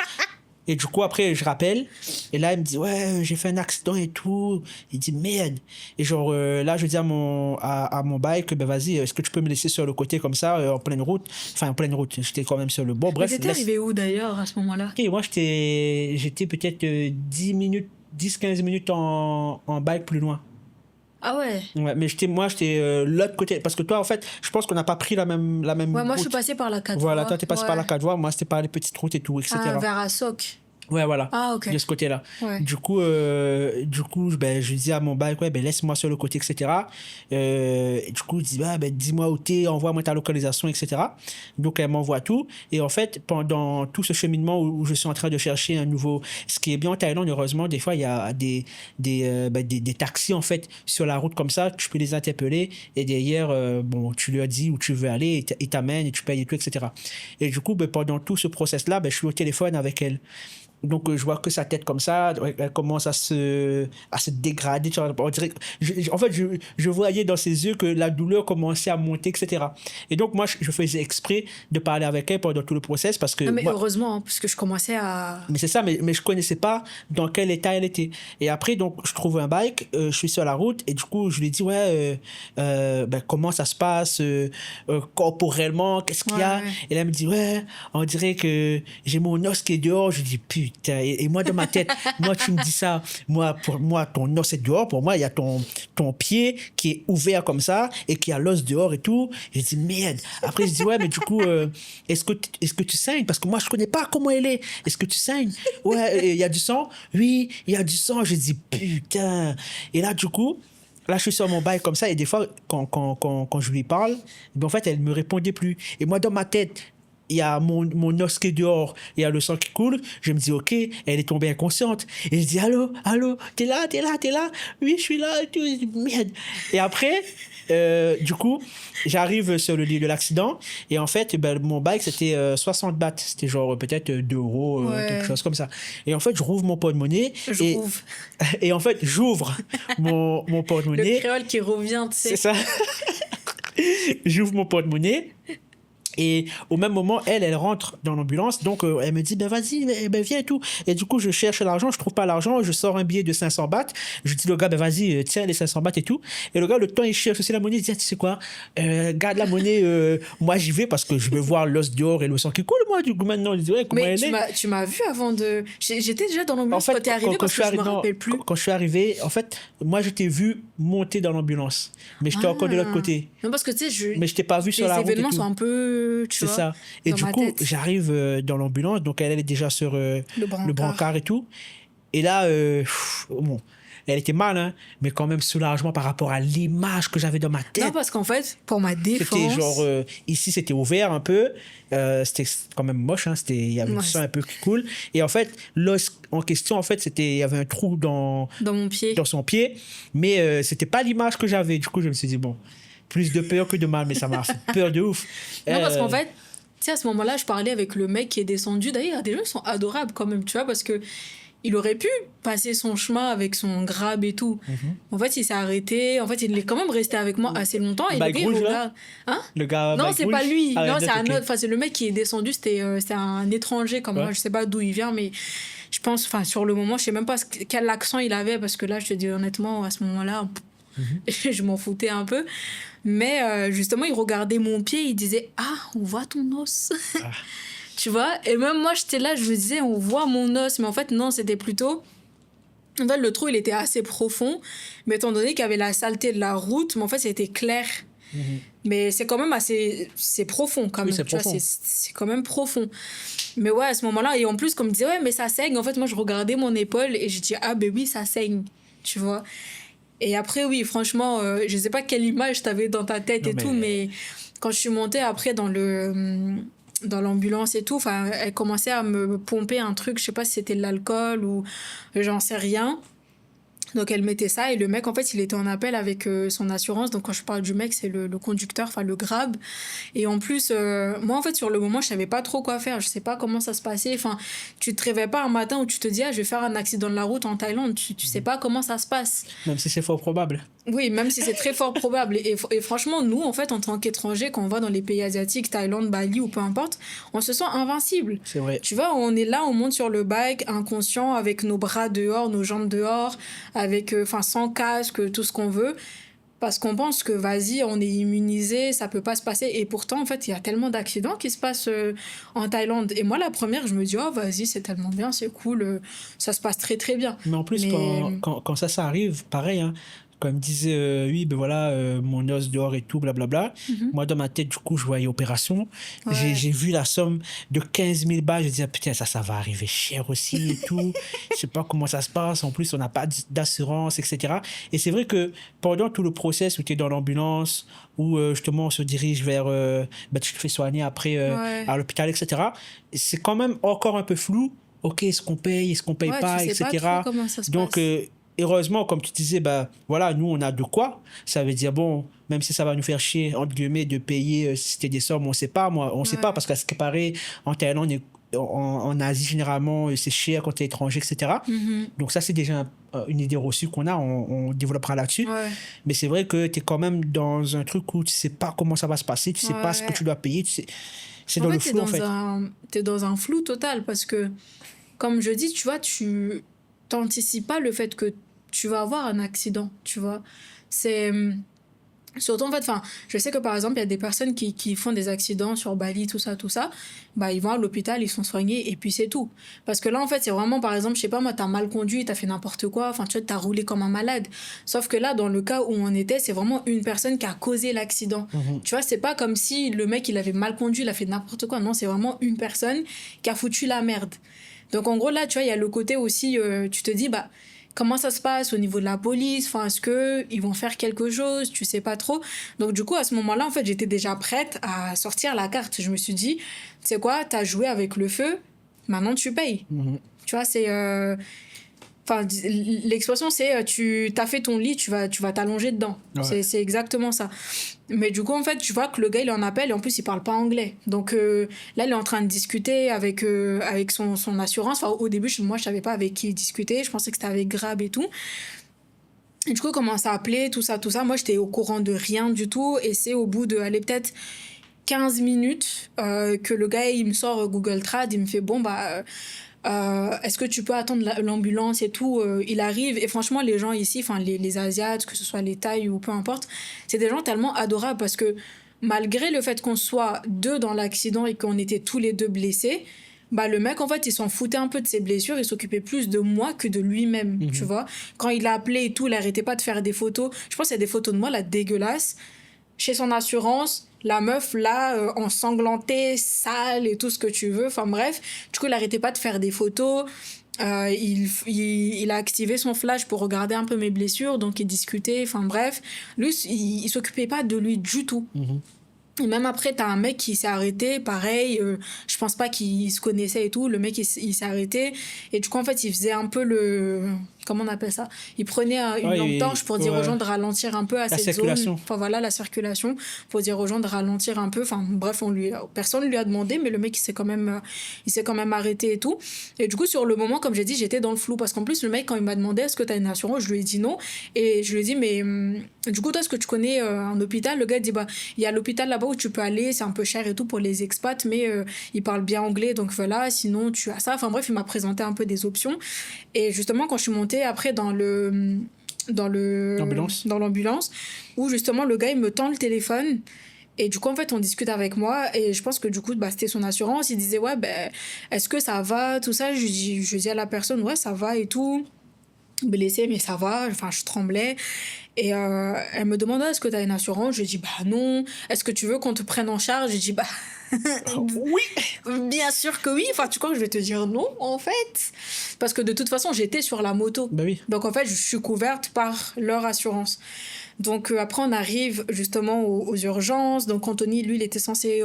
Et du coup, après, je rappelle. Et là, elle me dit, ouais, j'ai fait un accident et tout. Il dit, merde. Et genre, là, je dis à mon bike, ben vas-y, est-ce que tu peux me laisser sur le côté comme ça, en pleine route? Enfin, en pleine route. J'étais quand même sur le bord. Bref. Mais t'étais arrivé où d'ailleurs à ce moment-là? Et moi, j'étais peut-être 10-15 minutes en bike plus loin. Ah ouais? Ouais, mais j'étais l'autre côté. Parce que toi, en fait, je pense qu'on n'a pas pris la même ouais, moi, route. je suis passé par la 4 Voilà, voies. toi, t'es passé par la 4 voies. Moi, c'était par les petites routes et tout, etc. Ah, vers Assok. Ouais, voilà. Ah, ok. De ce côté-là. Ouais. Du coup, ben, je dis à mon bike, ouais, ben, laisse-moi sur le côté, etc. Du coup, je dis, ben, dis-moi où t'es, envoie-moi ta localisation, etc. Donc, elle m'envoie tout. Et en fait, pendant tout ce cheminement où je suis en train de chercher un nouveau... Ce qui est bien en Thaïlande, heureusement, des fois, il y a des taxis, en fait, sur la route comme ça. Tu peux les interpeller. Et derrière, bon, tu leur dis où tu veux aller. Ils t'amènent et tu payes et tout, etc. Et du coup, ben, pendant tout ce process-là, ben, je suis au téléphone avec elle. Donc, je vois que sa tête comme ça, elle commence à se dégrader. Tu vois, on dirait, en fait, je voyais dans ses yeux que la douleur commençait à monter, etc. Et donc, moi, je faisais exprès de parler avec elle pendant tout le process parce que... Non, mais moi, heureusement, hein, parce que je commençais à... Mais c'est ça, mais je connaissais pas dans quel état elle était. Et après, donc, je trouve un bike, je suis sur la route, et du coup, je lui dis, ouais, ben, comment ça se passe corporellement, qu'est-ce qu'il y a? Ouais. Et là, elle me dit, ouais, on dirait que j'ai mon os qui est dehors. Je dis, putain. Et moi, dans ma tête, moi, tu me dis ça, pour moi, ton os est dehors. Pour moi, il y a ton pied qui est ouvert comme ça, et qui a l'os dehors et tout. Je dis, merde. Après, je dis, ouais, mais du coup, est-ce que tu saignes? Parce que moi, je connais pas comment elle est. Est-ce que tu saignes? Ouais, il y a du sang? Oui, il y a du sang. Je dis, putain. Et là, du coup, là, je suis sur mon bail comme ça. Et des fois, quand je lui parle, ben, en fait, elle me répondait plus. Et moi, dans ma tête, il y a mon os qui est dehors, il y a le sang qui coule. Je me dis, ok, elle est tombée inconsciente. Et je dis, allô, t'es là? Oui, je suis là. Et tout. Je dis, merde. Et après, du coup, j'arrive sur le lieu de l'accident. Et en fait, ben, mon bike, c'était 60 bahts. C'était genre peut-être 2 euros, quelque chose comme ça. Et en fait, je rouvre mon porte-monnaie. Et en fait, j'ouvre mon porte-monnaie. Le créole qui revient, tu sais. C'est ça. J'ouvre mon porte-monnaie. Et au même moment, elle rentre dans l'ambulance. Donc, elle me dit, ben vas-y, ben viens et tout. Et du coup, je cherche l'argent, je trouve pas l'argent. Je sors un billet de 500 bahts. Je dis au gars, ben vas-y, tiens les 500 bahts et tout. Et le gars, le temps, il cherche aussi la monnaie. Il dit, ah, tu sais quoi, garde la monnaie. Moi, j'y vais parce que je veux voir l'os d'or et le sang qui coule. Moi, du coup, maintenant, je dis, ouais, comment Mais elle est. tu m'as vu avant de. J'étais déjà dans En l'ambulance fait, quand t'es arrivé parce que je me rappelle plus. quand je suis arrivé, en fait, moi, je t'ai vu monter dans l'ambulance. Mais j'étais encore de l'autre Ah. côté. Non, parce que tu sais, Mais je t'ai pas vu sur la les route et événements tout. sont un peu, tu C'est vois, ça. Et dans du ma coup, tête. j'arrive dans l'ambulance, donc elle est déjà sur Le le brancard. brancard et tout. Et là, bon, elle était mal, hein, mais quand même soulagement par rapport à l'image que j'avais dans ma Non, tête. parce qu'en fait, pour ma C'était défense. genre, ici c'était ouvert un peu, c'était quand même moche, hein, il y avait du Ouais, sang un peu qui coule. Et en fait, l'os en question, en fait, il y avait un trou dans dans mon pied. son pied, mais c'était pas l'image que j'avais. Du coup, je me suis dit, bon, plus de peur que de mal, mais ça m'a fait peur de ouf. Non, parce qu'en fait, tu sais, à ce moment-là, je parlais avec le mec qui est descendu. D'ailleurs, des gens qui sont adorables quand même, tu vois, parce que il aurait pu passer son chemin avec son grab et tout. En fait, il s'est arrêté. En fait, il est quand même resté avec moi assez longtemps. Et le Bike gars, il rouge, là regarde. Hein? Le gars Non, bike c'est rouge. pas lui. Ah, Non, ouais, c'est un ok. autre. Enfin, c'est le mec qui est descendu. C'est un étranger comme Ouais. moi. Je sais pas d'où il vient, mais je pense, enfin, sur le moment, je sais même pas quel accent il avait parce que là, je te dis honnêtement, à ce moment-là, je m'en foutais un peu. Mais justement, il regardait mon pied, il disait, ah, on voit ton os. Ah. Tu vois? Et même moi, j'étais là, je me disais, on voit mon os. Mais en fait, non, c'était plutôt. En fait, le trou, il était assez profond. Mais étant donné qu'il y avait la saleté de la route, mais en fait, c'était clair. Mais c'est quand même assez. C'est profond quand Oui, même. c'est Tu vois, profond. c'est quand même profond. Mais ouais, à ce moment-là, et en plus, comme il disait, ouais, mais ça saigne. En fait, moi, je regardais mon épaule et je dis, ah, ben oui, ça saigne. Tu vois? Et après, oui, franchement, je sais pas quelle image t'avais dans ta tête Non, et mais- tout, mais quand je suis montée après dans l'ambulance et tout, enfin, elle commençait à me pomper un truc, je sais pas si c'était de l'alcool ou j'en sais rien. Donc elle mettait ça et le mec en fait il était en appel avec son assurance. Donc quand je parle du mec c'est le conducteur, enfin le grab. Et en plus moi en fait sur le moment je savais pas trop quoi faire, je sais pas comment ça se passait. Enfin tu te réveilles pas un matin où tu te dis ah je vais faire un accident de la route en Thaïlande, tu sais pas comment ça se passe. Même si c'est fort probable. Oui, même si c'est très fort probable. Et franchement, nous, en fait, en tant qu'étrangers, quand on va dans les pays asiatiques, Thaïlande, Bali ou peu importe, on se sent invincible. C'est vrai. Tu vois, on est là, on monte sur le bike, inconscient, avec nos bras dehors, nos jambes dehors, avec, sans casque, tout ce qu'on veut. Parce qu'on pense que, vas-y, on est immunisé, ça peut pas se passer. Et pourtant, en fait, il y a tellement d'accidents qui se passent en Thaïlande. Et moi, la première, je me dis, oh, vas-y, c'est tellement bien, c'est cool, ça se passe très, très bien. Mais en plus, Mais- quand ça arrive, pareil, hein, quand il me disait, oui, ben voilà, mon os dehors et tout, blablabla, moi, dans ma tête, du coup, je voyais opération. Ouais. J'ai vu la somme de 15 000 balles. Je disais, putain, ça va arriver cher aussi et tout. Je sais pas comment ça se passe. En plus, on n'a pas d'assurance, etc. Et c'est vrai que pendant tout le process où tu es dans l'ambulance, où justement on se dirige vers, tu te fais soigner après Ouais. à l'hôpital, etc., c'est quand même encore un peu flou. Ok, est-ce qu'on paye, est-ce qu'on paye Ouais, pas, tu sais etc. pas trop comment ça se Donc, passe. heureusement, comme tu disais, voilà, nous, on a de quoi. Ça veut dire, bon, même si ça va nous faire chier, entre guillemets, de payer, si c'était des sommes, on sait pas, on sait Ouais. pas, parce qu'à ce qui paraît, en Thaïlande, en Asie, généralement, c'est cher quand tu es étranger, etc. Donc, ça, c'est déjà une idée reçue qu'on a, on développera là-dessus. Ouais. Mais c'est vrai que tu es quand même dans un truc où tu sais pas comment ça va se passer, tu sais pas ce que Ouais. tu dois payer, c'est En dans fait, le flou, en fait. t'es dans un flou total parce que, comme je dis, tu vois, tu t'anticipes pas le fait que tu vas avoir un accident, tu vois. C'est. Surtout, en fait, je sais que par exemple, il y a des personnes qui font des accidents sur Bali, tout ça, bah, ils vont à l'hôpital, ils sont soignés et puis c'est tout. Parce que là, en fait, c'est vraiment, par exemple, je sais pas, moi, t'as mal conduit, t'as fait n'importe quoi, enfin, tu vois, t'as roulé comme un malade. Sauf que là, dans le cas où on était, c'est vraiment une personne qui a causé l'accident. Tu vois, c'est pas comme si le mec, il avait mal conduit, il a fait n'importe quoi. Non, c'est vraiment une personne qui a foutu la merde. Donc, en gros, là, tu vois, il y a le côté aussi, tu te dis, bah, comment ça se passe au niveau de la police, enfin, est-ce qu'ils vont faire quelque chose, tu sais pas trop. Donc du coup, à ce moment-là, en fait, j'étais déjà prête à sortir la carte. Je me suis dit, tu sais quoi, t'as joué avec le feu, maintenant tu payes. Tu vois, c'est... Enfin, l'expression, c'est tu t'as fait ton lit, tu vas t'allonger dedans. Ouais. C'est exactement ça. Mais du coup, en fait, tu vois que le gars, il en appelle et en plus, il parle pas anglais. Donc là, il est en train de discuter avec son assurance. Enfin, au début, moi, je savais pas avec qui il discutait. Je pensais que c'était avec Grab et tout. Et du coup, il commence à appeler, tout ça. Moi, j'étais au courant de rien du tout. Et c'est au bout de, allez, peut-être 15 minutes que le gars, il me sort Google Trad, il me fait, bon, bah... est-ce que tu peux attendre l'ambulance et tout, il arrive et franchement les gens ici, enfin les Asiates, que ce soit les Thaïs ou peu importe, c'est des gens tellement adorables parce que malgré le fait qu'on soit deux dans l'accident et qu'on était tous les deux blessés, bah le mec en fait il s'en foutait un peu de ses blessures, il s'occupait plus de moi que de lui-même, tu vois. Quand il a appelé et tout, il arrêtait pas de faire des photos, je pense qu'il y a des photos de moi là dégueulasses chez son assurance, la meuf là, ensanglantée, sale et tout ce que tu veux, enfin bref, du coup il arrêtait pas de faire des photos, il a activé son flash pour regarder un peu mes blessures, donc il discutait, enfin bref, lui il s'occupait pas de lui du tout. Et même après, t'as un mec qui s'est arrêté, pareil, je pense pas qu'il se connaissait et tout, le mec il s'est arrêté, et du coup en fait il faisait un peu le... Comment on appelle ça? Il prenait une lampe torche pour dire aux gens de ralentir un peu à cette zone. Enfin voilà, la circulation, pour dire aux gens de ralentir un peu. Enfin bref, personne lui a demandé, mais le mec il s'est quand même arrêté et tout. Et du coup, sur le moment, comme j'ai dit, j'étais dans le flou. Parce qu'en plus, le mec, quand il m'a demandé est-ce que t'as une assurance, je lui ai dit non. Et je lui ai dit, mais du coup, toi, est-ce que tu connais un hôpital? Le gars dit, bah, il y a l'hôpital là-bas où tu peux aller, c'est un peu cher et tout pour les expats, mais il parle bien anglais, donc voilà, sinon tu as ça. Enfin bref, il m'a présenté un peu des options. Et justement, quand je suis montée après dans l'ambulance, où justement le gars il me tend le téléphone et du coup en fait on discute avec moi et je pense que du coup bah, c'était son assurance, il disait ouais ben est-ce que ça va tout ça, je dis à la personne ouais ça va et tout, blessée mais ça va, enfin je tremblais et elle me demandait est-ce que tu as une assurance, je dis bah non, est-ce que tu veux qu'on te prenne en charge, je dis bah oui, bien sûr que oui, enfin tu crois que je vais te dire non en fait, parce que de toute façon j'étais sur la moto, bah oui. donc en fait je suis couverte par leur assurance. Donc après on arrive justement aux urgences, donc Anthony lui il était censé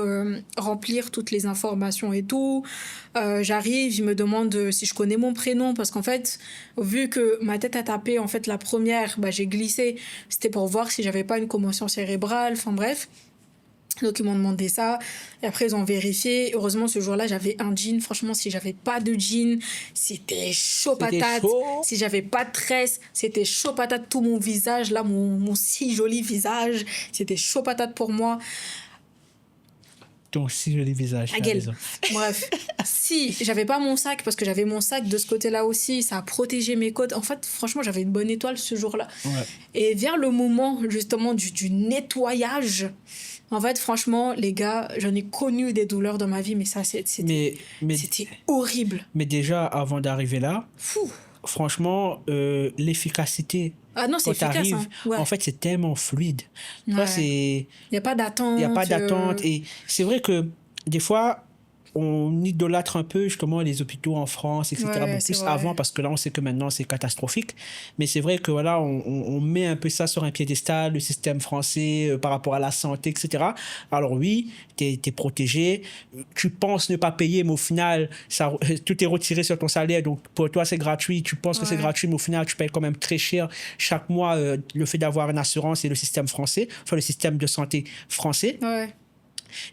remplir toutes les informations et tout, j'arrive, il me demande si je connais mon prénom, parce qu'en fait vu que ma tête a tapé en fait la première, bah, j'ai glissé, c'était pour voir si j'avais pas une commotion cérébrale, enfin bref. Donc ils m'ont demandé ça et après ils ont vérifié. Heureusement ce jour-là j'avais un jean, franchement si j'avais pas de jean c'était chaud patate, si j'avais pas de tresse c'était chaud patate, tout mon visage là, mon si joli visage c'était chaud patate pour moi. Ton si joli visage, bref, si j'avais pas mon sac, parce que j'avais mon sac de ce côté-là aussi, ça a protégé mes côtes, en fait franchement j'avais une bonne étoile ce jour-là, et vers le moment justement du nettoyage, en fait, franchement, les gars, j'en ai connu des douleurs dans ma vie, mais ça, c'était horrible. Mais déjà, avant d'arriver là, franchement, l'efficacité, ah non, c'est efficace. en fait, c'est tellement fluide. Il n'y a pas d'attente. Il n'y a pas d'attente. Et c'est vrai que des fois, on idolâtre un peu justement les hôpitaux en France, etc. Bon, plus avant, parce que là, on sait que maintenant, c'est catastrophique. Mais c'est vrai que voilà, on met un peu ça sur un piédestal, le système français par rapport à la santé, etc. Alors oui, t'es protégé. Tu penses ne pas payer, mais au final, tout est retiré sur ton salaire. Donc pour toi, c'est gratuit. Tu penses que c'est gratuit, mais au final, tu payes quand même très cher chaque mois le fait d'avoir une assurance et le système français, enfin le système de santé français.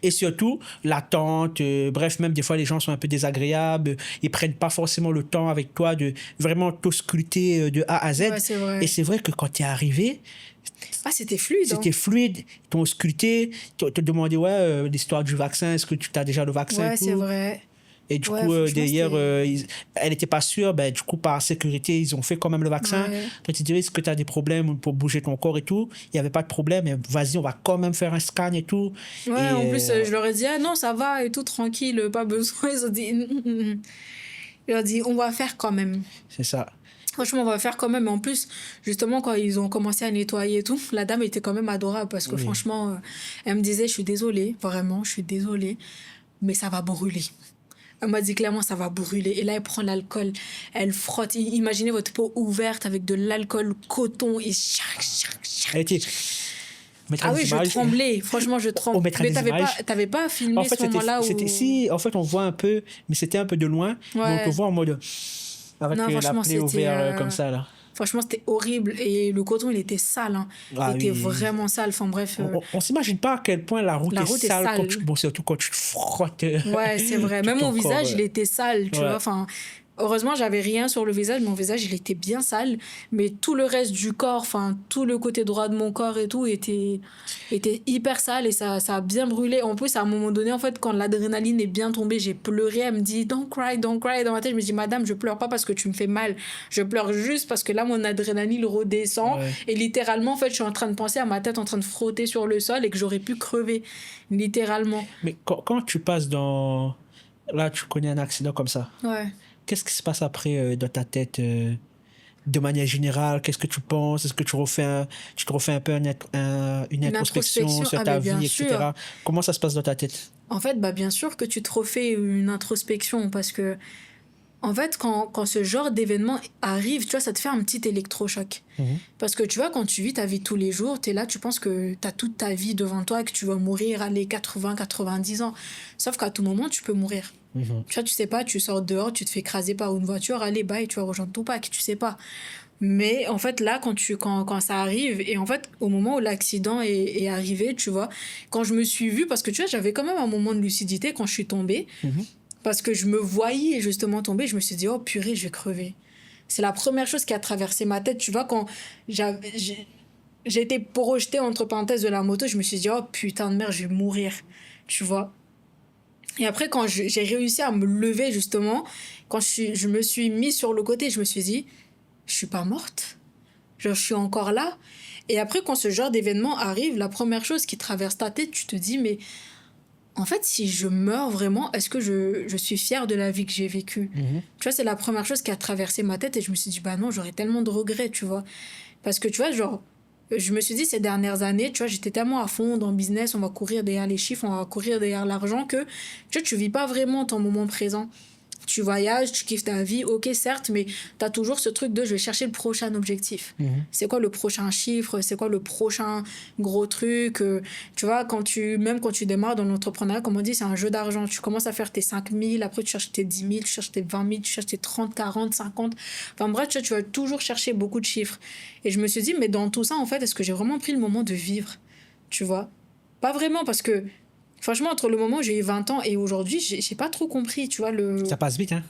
Et surtout, l'attente, bref, même des fois, les gens sont un peu désagréables, ils prennent pas forcément le temps avec toi de vraiment t'ausculter de A à Z. Et c'est vrai que quand tu es arrivé, c'était fluide. C'était fluide. Ils t'ont ausculté, ils t'ont demandé, l'histoire du vaccin, est-ce que tu as déjà le vaccin? Ouais, c'est vrai. Et du coup, d'ailleurs, elle n'était pas sûre. Ben, du coup, par sécurité, ils ont fait quand même le vaccin. Quand ils disaient, est-ce que tu as des problèmes pour bouger ton corps et tout? Il n'y avait pas de problème. Mais vas-y, on va quand même faire un scan et tout. Ouais, en plus, je leur ai dit, ah non, ça va et tout, tranquille, pas besoin. Ils ont dit, ils ont dit, on va faire quand même. C'est ça. Franchement, on va faire quand même. En plus, justement, quand ils ont commencé à nettoyer et tout, la dame était quand même adorable parce que franchement, elle me disait, je suis désolée, vraiment, je suis désolée, mais ça va brûler. Elle m'a dit clairement, ça va brûler. Et là, elle prend l'alcool, elle frotte. Imaginez votre peau ouverte avec de l'alcool coton et Elle était... Ah oui, je tremblais. Franchement, je tremblais. Mais t'avais pas filmé en fait, ce moment-là où... Si, en fait, on voit un peu, mais c'était un peu de loin. Donc, on voit en mode... Avec la plaie ouverte comme ça, là. Franchement, c'était horrible. Et le coton, il était sale. Hein. Il était vraiment sale. Enfin, bref. On s'imagine pas à quel point la route est sale. Surtout quand tu te frottes. Ouais, c'est vrai. Même mon visage, il était sale, tu vois. Enfin, Heureusement, j'avais rien sur le visage. Mon visage, il était bien sale. Mais tout le reste du corps, enfin, tout le côté droit de mon corps et tout était hyper sale et ça a bien brûlé. En plus, à un moment donné, en fait, quand l'adrénaline est bien tombée, j'ai pleuré. Elle me dit, don't cry, don't cry. Dans ma tête, je me dis, madame, je pleure pas parce que tu me fais mal. Je pleure juste parce que là, mon adrénaline redescend. Ouais. Et littéralement, en fait, je suis en train de penser à ma tête en train de frotter sur le sol et que j'aurais pu crever. Littéralement. Mais quand tu passes dans... Là, tu connais un accident comme ça. Ouais. Qu'est-ce qui se passe après dans ta tête de manière générale? Qu'est-ce que tu penses? Est-ce que tu te refais un peu une introspection sur Ah, ta ben, bien vie, sûr. etc. Comment ça se passe dans ta tête? En fait, bah, bien sûr que tu te refais une introspection parce que, en fait, quand ce genre d'événement arrive, tu vois, ça te fait un petit électrochoc. Mhm. Parce que, tu vois, quand tu vis ta vie tous les jours, tu es là, tu penses que tu as toute ta vie devant toi et que tu vas mourir à les 80, 90 ans. Sauf qu'à tout moment, tu peux mourir. Mhm. Tu vois, tu sais pas, tu sors dehors, tu te fais écraser par une voiture, allez, bye, tu vas rejoindre ton pack, tu sais pas. Mais en fait, là, quand ça arrive, et en fait, au moment où l'accident est arrivé, tu vois, quand je me suis vue, parce que tu vois, j'avais quand même un moment de lucidité quand je suis tombée, Mhm. parce que je me voyais justement tomber, je me suis dit, oh purée, je vais crever. C'est la première chose qui a traversé ma tête, tu vois, quand j'ai été projetée entre parenthèses de la moto, je me suis dit, oh putain de merde, je vais mourir, tu vois. Et après, quand j'ai réussi à me lever, justement, quand je me suis mise sur le côté, je me suis dit, je suis pas morte. Genre, je suis encore là. Et après, quand ce genre d'événement arrive, la première chose qui traverse ta tête, tu te dis, mais en fait, si je meurs vraiment, est-ce que je suis fière de la vie que j'ai vécue? Mhm. Tu vois, c'est la première chose qui a traversé ma tête et je me suis dit, bah non, j'aurais tellement de regrets, tu vois. Parce que, tu vois, genre, je me suis dit ces dernières années, tu vois, j'étais tellement à fond dans le business, on va courir derrière les chiffres, on va courir derrière l'argent que, tu vois, tu vis pas vraiment ton moment présent. Tu voyages, tu kiffes ta vie, ok, certes, mais tu as toujours ce truc de je vais chercher le prochain objectif. Mhm. C'est quoi le prochain chiffre? C'est quoi le prochain gros truc? Tu vois, même quand tu démarres dans l'entrepreneuriat, comme on dit, c'est un jeu d'argent. Tu commences à faire tes 5 000, après tu cherches tes 10 000, tu cherches tes 20 000, tu cherches tes 30, 40, 50. Enfin bref, tu vas toujours chercher beaucoup de chiffres. Et je me suis dit, mais dans tout ça, en fait, est-ce que j'ai vraiment pris le moment de vivre? Tu vois? Pas vraiment, parce que franchement, entre le moment où j'ai eu 20 ans et aujourd'hui, j'ai pas trop compris, tu vois, Ça passe vite, hein?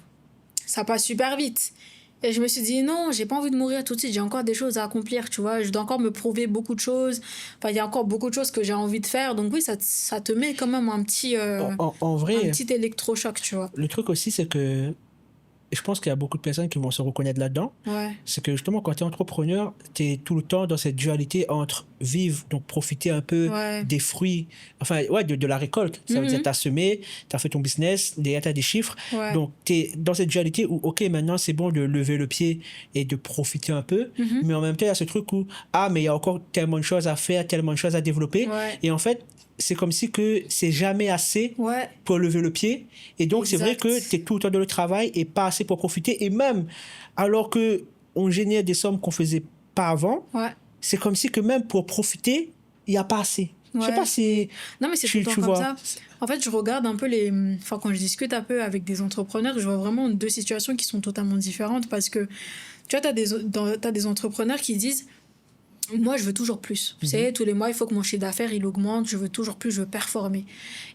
ça passe super vite. Et je me suis dit, non, j'ai pas envie de mourir tout de suite, j'ai encore des choses à accomplir, tu vois, je dois encore me prouver beaucoup de choses. Enfin, il y a encore beaucoup de choses que j'ai envie de faire. Donc oui, ça te met quand même En un vrai, petit électrochoc, tu vois. le truc aussi, c'est que je pense qu'il y a beaucoup de personnes qui vont se reconnaître là-dedans. Ouais. C'est que justement, quand tu es entrepreneur, tu es tout le temps dans cette dualité entre vivre, donc profiter un peu Ouais. des fruits, enfin, ouais, de la récolte. Ça veut dire que tu as semé, tu as fait ton business, derrière tu as des chiffres. Ouais. Donc, tu es dans cette dualité où, ok, maintenant c'est bon de lever le pied et de profiter un peu, mais en même temps, il y a ce truc où, ah, mais il y a encore tellement de choses à faire, tellement de choses à développer. Ouais. Et en fait, c'est comme si que c'est jamais assez Ouais. pour lever le pied. Et donc, c'est vrai Exact. que tu es tout le temps dans le travail et pas assez pour profiter. Et même alors que on génère des sommes qu'on faisait pas avant, Ouais. c'est comme si que même pour profiter, il n'y a pas assez. Je sais Ouais. pas si Non, mais c'est tout tu le temps tu comme vois. ça. En fait, je regarde un peu enfin, quand je discute un peu avec des entrepreneurs, je vois vraiment deux situations qui sont totalement différentes parce que, tu vois, t'as des entrepreneurs qui disent, moi, je veux toujours plus. Tu sais, tous les mois, il faut que mon chiffre d'affaires, il augmente, je veux toujours plus, je veux performer.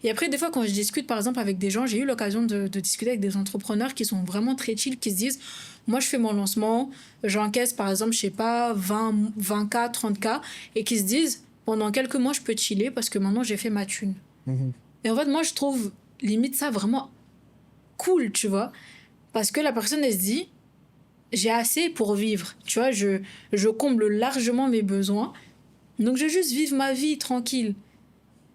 Et après, des fois, quand je discute, par exemple, avec des gens, j'ai eu l'occasion de discuter avec des entrepreneurs qui sont vraiment très chill, qui se disent, moi, je fais mon lancement, j'encaisse, par exemple, je sais pas, 20K, 30K, et qui se disent, pendant quelques mois, je peux chiller parce que maintenant, j'ai fait ma thune. Mhm. Et en fait, moi, je trouve limite ça vraiment cool, tu vois. Parce que la personne, elle se dit, j'ai assez pour vivre. Tu vois, je comble largement mes besoins. Donc, je vais juste vivre ma vie tranquille.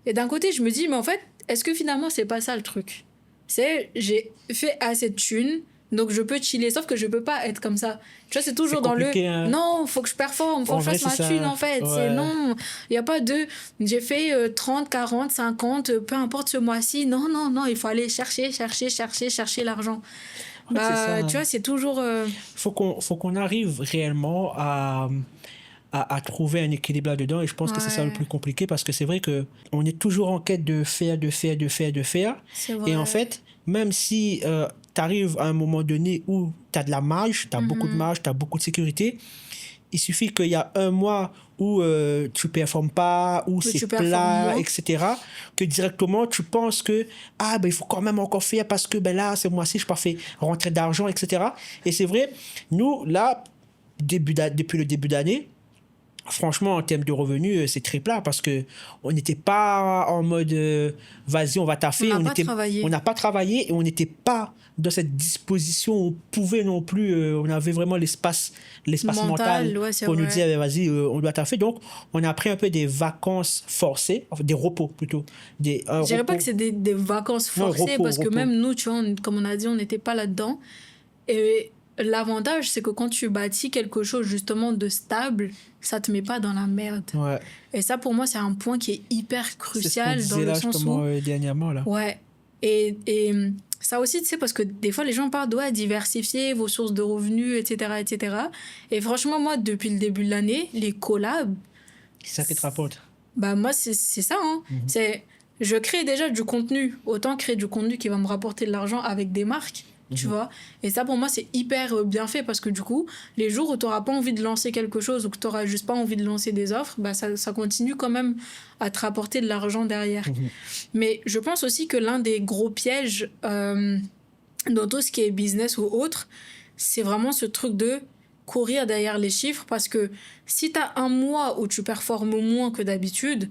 Et d'un côté, je me dis, mais en fait, est-ce que finalement, c'est pas ça le truc? C'est, j'ai fait assez de thunes, donc je peux chiller. Sauf que je peux pas être comme ça. Tu vois, c'est toujours C'est dans le compliqué, hein. non, faut que je performe, faut En que je vrai, fasse c'est ma ça. thune, en fait. C'est Ouais. non, il n'y a pas de j'ai fait 30, 40, 50, peu importe ce mois-ci. Non, non, non, il faut aller chercher l'argent. Ouais, c'est ça. Tu vois, c'est toujours. Faut qu'on arrive réellement à trouver un équilibre là-dedans. Et je pense que c'est ça le Ouais. plus compliqué parce que c'est vrai que on est toujours en quête de faire. C'est Et en vrai. fait, même si tu arrives à un moment donné où tu as de la marge, tu as beaucoup de marge, tu as beaucoup de sécurité, il suffit qu'il y a un mois où tu performes pas, où c'est tu performes plat, moins. etc., que directement tu penses que il faut quand même encore faire parce que là, ce mois-ci, je n'ai pas fait rentrer d'argent, etc. Et c'est vrai, nous, là, depuis le début d'année, franchement, en termes de revenus, c'est très plat parce que on n'était pas en mode vas-y, on va taffer. On n'a pas travaillé. On n'a pas travaillé et on n'était pas dans cette disposition où on pouvait non plus. On avait vraiment l'espace mental Ouais, c'est pour nous vrai. dire vas-y, on doit taffer. Donc, on a pris un peu des vacances forcées, enfin, des repos plutôt. Je dirais pas que c'est des vacances forcées parce que même nous, tu vois, comme on a dit, on n'était pas là-dedans. Et l'avantage, c'est que quand tu bâtis quelque chose justement de stable, ça te met pas dans la merde. Ouais. Et ça, pour moi, c'est un point qui est hyper crucial c'est ce qu'on dans le disait là, sens justement, où... dernièrement, là. Ouais. Et ça aussi, tu sais, parce que des fois, les gens parlent de diversifier vos sources de revenus, etc., etc. Et franchement, moi, depuis le début de l'année, les collabs... C'est ça qui te rapporte. Bah, moi, c'est ça, hein. C'est... Je crée déjà du contenu. Autant créer du contenu qui va me rapporter de l'argent avec des marques. Tu vois, et ça pour moi c'est hyper bien fait parce que du coup les jours où tu n'auras pas envie de lancer quelque chose ou que tu n'auras juste pas envie de lancer des offres, bah ça continue quand même à te rapporter de l'argent derrière. Mais je pense aussi que l'un des gros pièges dans tout ce qui est business ou autre, c'est vraiment ce truc de courir derrière les chiffres parce que si tu as un mois où tu performes moins que d'habitude,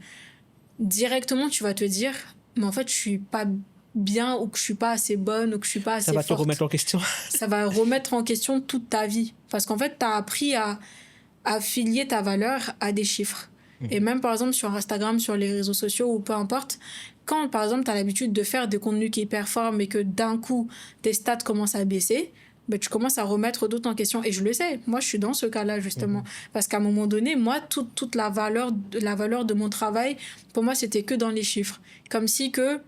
directement tu vas te dire mais en fait je suis pas bien ou que je suis pas assez bonne ou que je suis pas assez forte. Ça va te remettre en question. Ça va remettre en question toute ta vie. Parce qu'en fait, tu as appris à affilier ta valeur à des chiffres. Et même, par exemple, sur Instagram, sur les réseaux sociaux ou peu importe, quand, par exemple, tu as l'habitude de faire des contenus qui performent et que d'un coup, tes stats commencent à baisser, ben, tu commences à remettre d'autres en question. Et je le sais, moi, je suis dans ce cas-là, justement. Parce qu'à un moment donné, moi, toute la valeur de mon travail, pour moi, c'était que dans les chiffres. Comme si que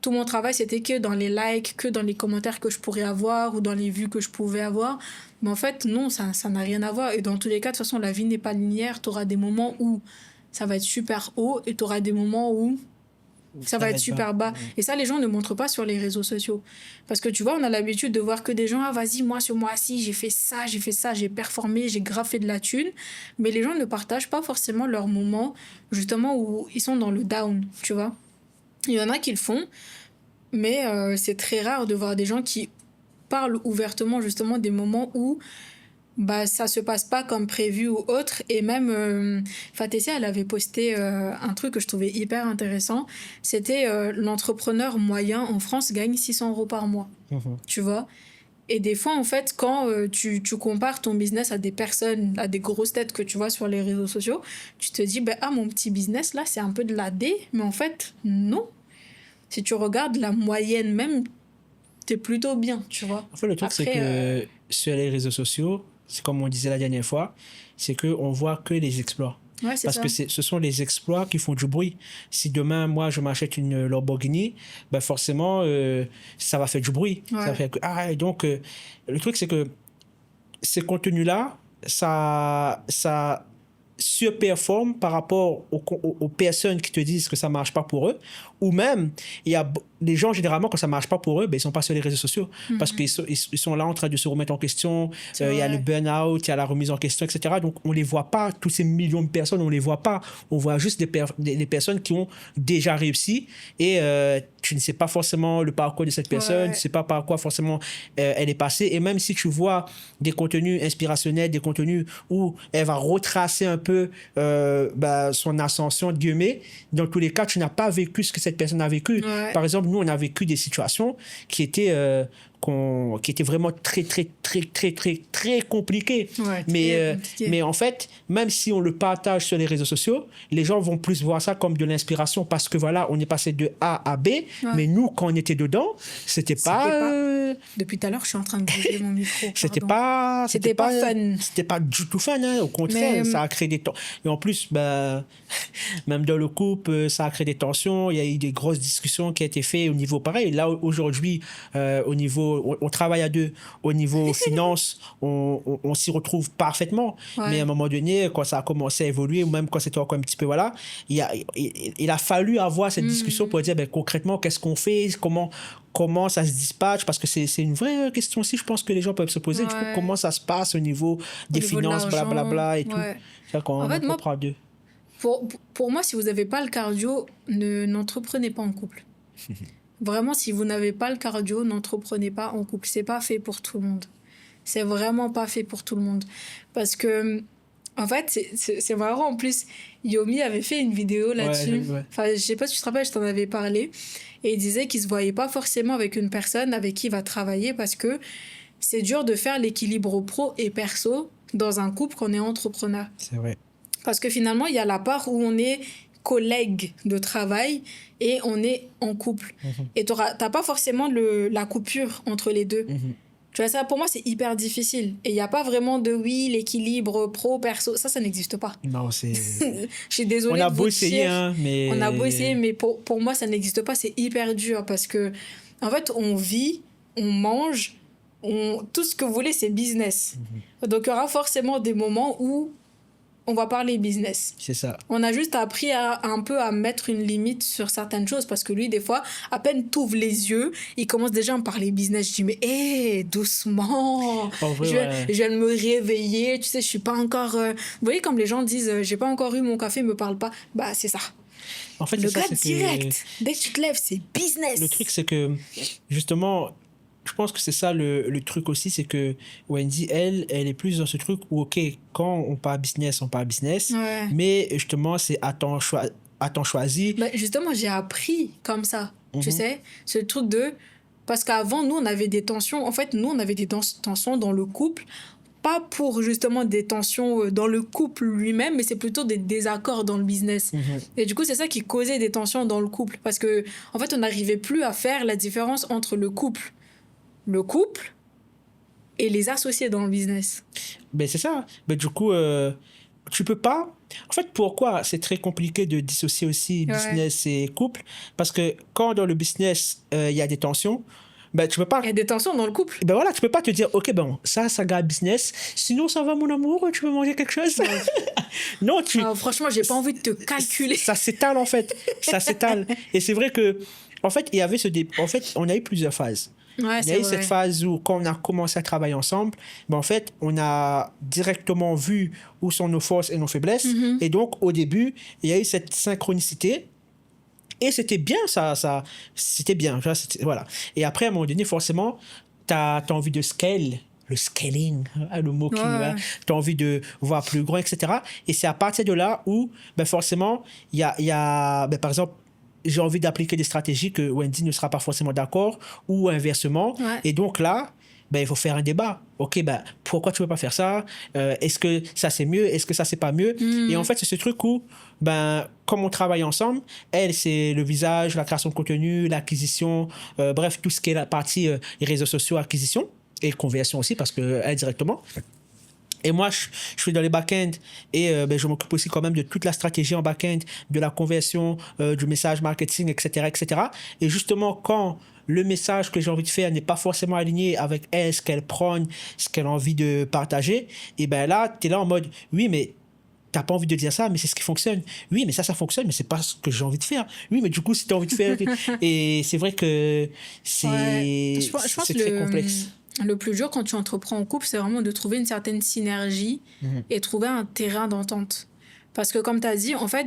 tout mon travail, c'était que dans les likes, que dans les commentaires que je pourrais avoir ou dans les vues que je pouvais avoir. Mais en fait, non, ça n'a rien à voir. Et dans tous les cas, de toute façon, la vie n'est pas linéaire. Tu auras des moments où ça va être super haut et tu auras des moments où ça va être super bas. Et ça, les gens ne montrent pas sur les réseaux sociaux. Parce que tu vois, on a l'habitude de voir que des gens, vas-y, moi, ce mois-ci, j'ai fait ça, j'ai performé, j'ai grave fait de la thune. Mais les gens ne partagent pas forcément leurs moments, justement, où ils sont dans le down, tu vois. Il y en a qui le font, mais c'est très rare de voir des gens qui parlent ouvertement justement des moments où bah, ça se passe pas comme prévu ou autre. Et même Fatessia, elle avait posté un truc que je trouvais hyper intéressant. C'était l'entrepreneur moyen en France gagne 600 € par mois. Tu vois. Et des fois, en fait, quand tu compares ton business à des personnes, à des grosses têtes que tu vois sur les réseaux sociaux, tu te dis, mon petit business, là, c'est un peu de la D. Mais en fait, non. Si tu regardes la moyenne même, t'es plutôt bien, tu vois. En fait, le truc, c'est que sur les réseaux sociaux, c'est comme on disait la dernière fois, c'est qu'on voit que les exploits. Ouais, c'est parce ça. Que ce sont les exploits qui font du bruit. Si demain, moi, je m'achète une Lamborghini, forcément, ça va faire du bruit. Ouais. Ça fait que, donc, le truc, c'est que ces contenus-là, ça surperforme par rapport aux personnes qui te disent que ça ne marche pas pour eux. Ou même, il y a les gens, généralement, quand ça ne marche pas pour eux, ils ne sont pas sur les réseaux sociaux. Parce qu'ils sont là en train de se remettre en question. Il y a le burn-out, il y a la remise en question, etc. Donc, on ne les voit pas, tous ces millions de personnes, on ne les voit pas. On voit juste des personnes qui ont déjà réussi. Et tu ne sais pas forcément le parcours de cette personne, tu ne sais pas par quoi forcément elle est passée. Et même si tu vois des contenus inspirationnels, des contenus où elle va retracer un peu son ascension, de guillemets, dans tous les cas, tu n'as pas vécu ce que cette personne a vécu. Ouais. Par exemple, nous, on a vécu des situations qui étaient vraiment très, très, très, très, très, très compliquées. Ouais, mais en fait, même si on le partage sur les réseaux sociaux, les gens vont plus voir ça comme de l'inspiration parce que voilà, on est passé de A à B, mais nous, quand on était dedans, c'était pas... Depuis tout à l'heure, je suis en train de bouger mon micro. C'était pas fun. C'était pas du tout fun, hein. Au contraire, ça a créé des tensions. Et en plus, même dans le couple, ça a créé des tensions. Il y a eu des grosses discussions qui ont été faites au niveau pareil. Là, aujourd'hui, au niveau on travaille à deux. Au niveau finance, on s'y retrouve parfaitement. Ouais. Mais à un moment donné, quand ça a commencé à évoluer, ou même quand c'était encore un petit peu, voilà, il a fallu avoir cette discussion pour dire, ben, concrètement, qu'est-ce qu'on fait, comment ça se dispatche, parce que c'est une vraie question aussi, je pense que les gens peuvent se poser. Du coup, Ouais. comment ça se passe au niveau des niveau de finances, l'argent, blablabla et tout. ouais. C'est qu'on En fait, moi, comprend à deux. pour moi, si vous n'avez pas le cardio, n'entreprenez pas en couple. Vraiment, si vous n'avez pas le cardio, n'entreprenez pas en couple. C'est pas fait pour tout le monde. C'est vraiment pas fait pour tout le monde. Parce que, en fait, c'est marrant. En plus, Yomi avait fait une vidéo là-dessus. Ouais. Enfin, je sais pas si tu te rappelles, je t'en avais parlé. Et il disait qu'il se voyait pas forcément avec une personne avec qui il va travailler parce que c'est dur de faire l'équilibre pro et perso dans un couple quand on est entrepreneur. C'est vrai. Parce que finalement, il y a la part où on est collègue de travail et on est en couple. Et t'as pas forcément la coupure entre les deux. Tu vois, ça, pour moi, c'est hyper difficile. Et il n'y a pas vraiment de l'équilibre pro-perso. Ça n'existe pas. Non, c'est... Je suis désolée. On a beau essayer, hein, mais... On a beau essayer, mais pour moi, ça n'existe pas. C'est hyper dur parce que, en fait, on vit, on mange, tout ce que vous voulez, c'est business. Donc, il y aura forcément des moments où on va parler business. C'est ça. On a juste appris un peu à mettre une limite sur certaines choses parce que lui, des fois, à peine t'ouvres les yeux, il commence déjà à me parler business. Je dis, mais doucement, En vrai, je viens de me réveiller, tu sais, je suis pas encore... Vous voyez, comme les gens disent, j'ai pas encore eu mon café, me parle pas. Bah, c'est ça. En fait, Le c'est gars ça, c'est direct, dès que tu te lèves, c'est business. Le truc, c'est que, justement, je pense que c'est ça le truc aussi, c'est que Wendy, elle est plus dans ce truc où, OK, quand on parle business, Ouais. mais justement, c'est à temps choisi. Bah, justement, j'ai appris comme ça, tu sais, ce truc de... Parce qu'avant, nous, on avait des tensions. En fait, nous, on avait des tensions dans le couple, pas pour justement des tensions dans le couple lui-même, mais c'est plutôt des désaccords dans le business. Et du coup, c'est ça qui causait des tensions dans le couple. Parce que, en fait, on n'arrivait plus à faire la différence entre le couple et les associés dans le business. Ben, c'est ça. Ben, du coup, tu peux pas... En fait, pourquoi c'est très compliqué de dissocier aussi business et couple? Parce que quand dans le business, il y a des tensions, ben, tu peux pas... Il y a des tensions dans le couple. Ben voilà, tu peux pas te dire, OK, ben, ça garde business. Sinon, ça va, mon amour, tu veux manger quelque chose? Non, Alors, franchement, j'ai pas envie de te calculer. Ça s'étale, en fait. Ça s'étale. Et c'est vrai que, en fait, il y avait en fait, on a eu plusieurs phases. Ouais, il y a eu cette phase où, quand on a commencé à travailler ensemble, ben en fait, on a directement vu où sont nos forces et nos faiblesses. Et donc, au début, il y a eu cette synchronicité. Et c'était bien, c'était bien. Voilà. Et après, à un moment donné, forcément, tu as envie de scale. Le scaling, le mot qui va. Tu as envie de voir plus grand, etc. Et c'est à partir de là où, ben forcément, il y a ben, par exemple, j'ai envie d'appliquer des stratégies que Wendy ne sera pas forcément d'accord, ou inversement. Et donc là, ben, il faut faire un débat. OK, ben, pourquoi tu ne veux pas faire ça? Est-ce que ça, c'est mieux? Est-ce que ça, c'est pas mieux? Et en fait, c'est ce truc où, ben, comme on travaille ensemble, elle, c'est le visage, la création de contenu, l'acquisition, bref, tout ce qui est la partie les réseaux sociaux, acquisition, et conversion aussi, parce que indirectement. Et moi, je suis dans les back-end et ben, je m'occupe aussi quand même de toute la stratégie en back-end, de la conversion, du message marketing, etc., etc. Et justement, quand le message que j'ai envie de faire n'est pas forcément aligné avec elle, ce qu'elle prône, ce qu'elle a envie de partager, et ben là, tu es là en mode, oui, mais t'as pas envie de dire ça, mais c'est ce qui fonctionne. Oui, mais ça fonctionne, mais c'est pas ce que j'ai envie de faire. Oui, mais du coup, si t'as envie de faire... Et c'est vrai que c'est c'est très complexe. Le plus dur quand tu entreprends en couple, c'est vraiment de trouver une certaine synergie et trouver un terrain d'entente. Parce que comme tu as dit, en fait,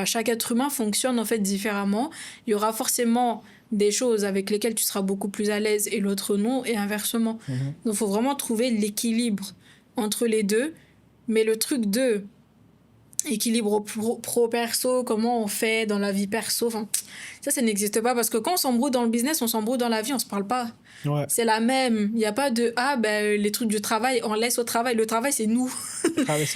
chaque être humain fonctionne en fait différemment. Il y aura forcément des choses avec lesquelles tu seras beaucoup plus à l'aise et l'autre non, et inversement. Donc, il faut vraiment trouver l'équilibre entre les deux. Mais le truc de équilibre pro-perso, comment on fait dans la vie perso, ça n'existe pas. Parce que quand on s'embrouille dans le business, on s'embrouille dans la vie, on se parle pas. C'est la même. Il n'y a pas de les trucs du travail, on laisse au travail. Le travail, c'est nous.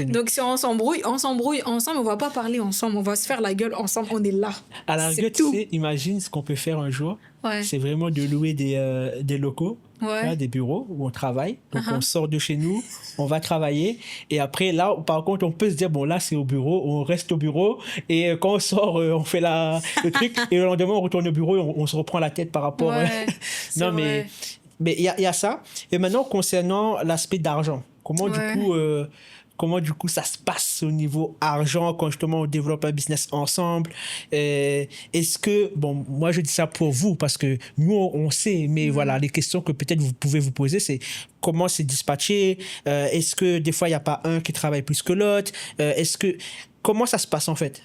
Donc, si on s'embrouille ensemble, on va pas parler ensemble, on va se faire la gueule ensemble, on est là. À la rigueur, tu sais, imagine ce qu'on peut faire un jour. C'est vraiment de louer des locaux, des bureaux où on travaille. Donc, on sort de chez nous, on va travailler. Et après, là, par contre, on peut se dire, bon, là, c'est au bureau, on reste au bureau. Et quand on sort, on fait le truc. Et le lendemain, on retourne au bureau et on se reprend la tête par rapport... Non, mais Mais il y a ça. Et maintenant, concernant l'aspect d'argent, Ouais. comment du coup ça se passe au niveau argent quand justement on développe un business ensemble? Est-ce que, bon, moi je dis ça pour vous parce que nous on sait, mais voilà, les questions que peut-être vous pouvez vous poser, c'est comment c'est dispatché? Est-ce que des fois il n'y a pas un qui travaille plus que l'autre? Comment ça se passe en fait?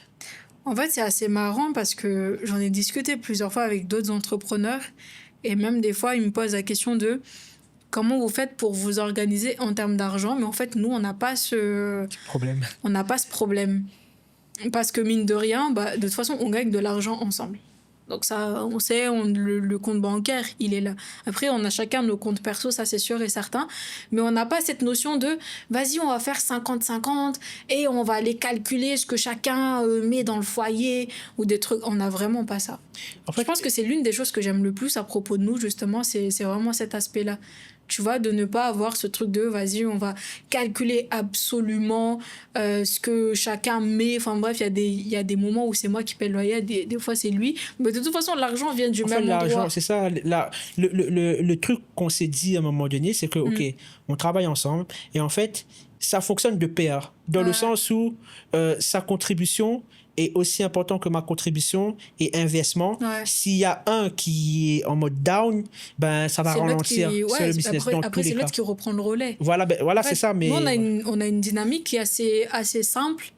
En fait, c'est assez marrant parce que j'en ai discuté plusieurs fois avec d'autres entrepreneurs et même des fois, ils me posent la question de comment vous faites pour vous organiser en termes d'argent. Mais en fait, nous, Problème. on n'a pas ce problème. Parce que mine de rien, bah, de toute façon, on gagne de l'argent ensemble. Donc ça, on sait, le compte bancaire, il est là. Après, on a chacun nos comptes perso, ça c'est sûr et certain. Mais on n'a pas cette notion de, vas-y, on va faire 50-50 et on va aller calculer ce que chacun met dans le foyer ou des trucs. On n'a vraiment pas ça. En Je fait, pense que c'est l'une des choses que j'aime le plus à propos de nous, justement, c'est vraiment cet aspect-là. Tu vois, de ne pas avoir ce truc de, vas-y, on va calculer absolument ce que chacun met. Enfin bref, il y a des moments où c'est moi qui paie le loyer, des fois c'est lui. Mais de toute façon, l'argent vient du en fait, même l'argent, endroit. c'est ça. Le truc qu'on s'est dit à un moment donné, c'est que, OK, on travaille ensemble et en fait, ça fonctionne de pair. Dans le Ouais. sens où sa contribution est aussi important que ma contribution et inversement. Ouais. S'il y a un qui est en mode down, ben, ça va C'est l'autre ralentir qui... sur le Ouais, business dans tous après les c'est cas. l'autre qui reprend le relais. Voilà, voilà, En c'est fait, ça, nous, mais on a une dynamique qui est assez simple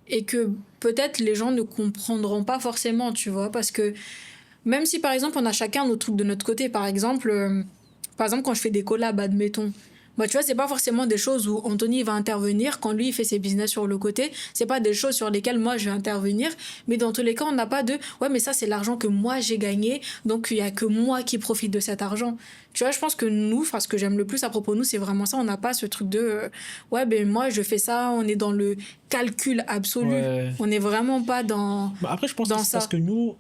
et que peut-être les gens ne comprendront pas forcément, tu vois, parce que même si par exemple on a chacun nos trucs de notre côté, par exemple quand je fais des collabs, admettons, bah tu vois, c'est pas forcément des choses où Anthony va intervenir quand lui il fait ses business sur le côté, c'est pas des choses sur lesquelles moi je vais intervenir, mais dans tous les cas on n'a pas de ouais mais ça c'est l'argent que moi j'ai gagné, donc il y a que moi qui profite de cet argent. Tu vois, je pense que nous, enfin, ce que j'aime le plus à propos de nous, c'est vraiment ça. On n'a pas ce truc de ouais, ben moi je fais ça, on est dans le calcul absolu. ouais. On n'est vraiment pas Bah, après, je pense que dans c'est parce ça. que nous,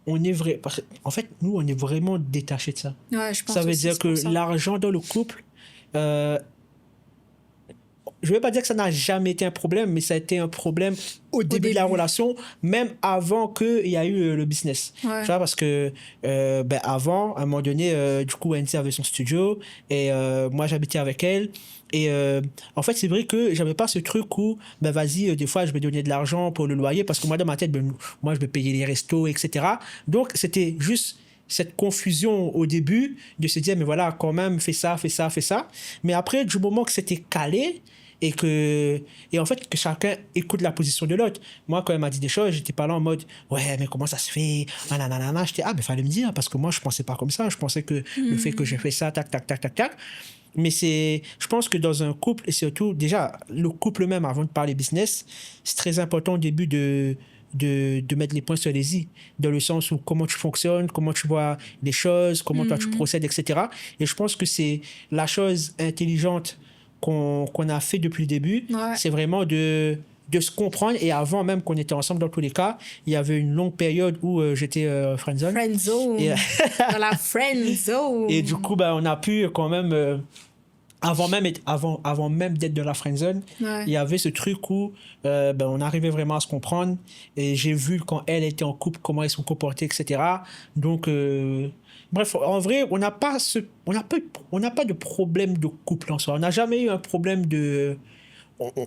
en fait, nous, on est vraiment détachés de ça. Ouais, je Ça pense veut aussi, dire c'est que pour ça. l'argent dans le couple, euh, je ne vais pas dire que ça n'a jamais été un problème, mais ça a été un problème au Au début de la début. relation, même avant qu'il y a eu le business. Ouais. Tu vois, parce que ben, avant, à un moment donné, du coup, Andy avait son studio et moi, j'habitais avec elle. Et en fait, c'est vrai que j'avais pas ce truc où, ben vas-y, des fois, je vais donner de l'argent pour le loyer parce que moi, dans ma tête, ben, moi, je vais payer les restos, etc. Donc, c'était juste cette confusion au début de se dire, mais voilà, quand même, fais ça, fais ça, fais ça. Mais après, du moment que c'était calé, et en fait que chacun écoute la position de l'autre. Moi quand elle m'a dit des choses, j'étais pas là en mode ouais mais comment ça se fait, ah nanana, j'étais ah mais fallait me dire parce que moi je pensais pas comme ça, je pensais que le fait que j'ai fait ça tac tac tac tac tac, mais je pense que dans un couple et surtout déjà le couple même avant de parler business, c'est très important au début de mettre les points sur les i, dans le sens où comment tu fonctionnes, comment tu vois les choses, comment toi tu procèdes, etc. Et je pense que c'est la chose intelligente qu'on a fait depuis le début, Ouais. c'est vraiment de se comprendre. Et avant même qu'on était ensemble, dans tous les cas, il y avait une longue période où j'étais friendzone. Friend zone. Et, Dans la friend zone. et du coup, bah, on a pu quand même, avant même d'être dans la friendzone, Ouais. il y avait ce truc où ben, on arrivait vraiment à se comprendre. Et j'ai vu quand elle était en couple, comment elles se comportaient, etc. Donc, bref, en vrai, on n'a pas de problème de couple en soi. On n'a jamais eu un problème de...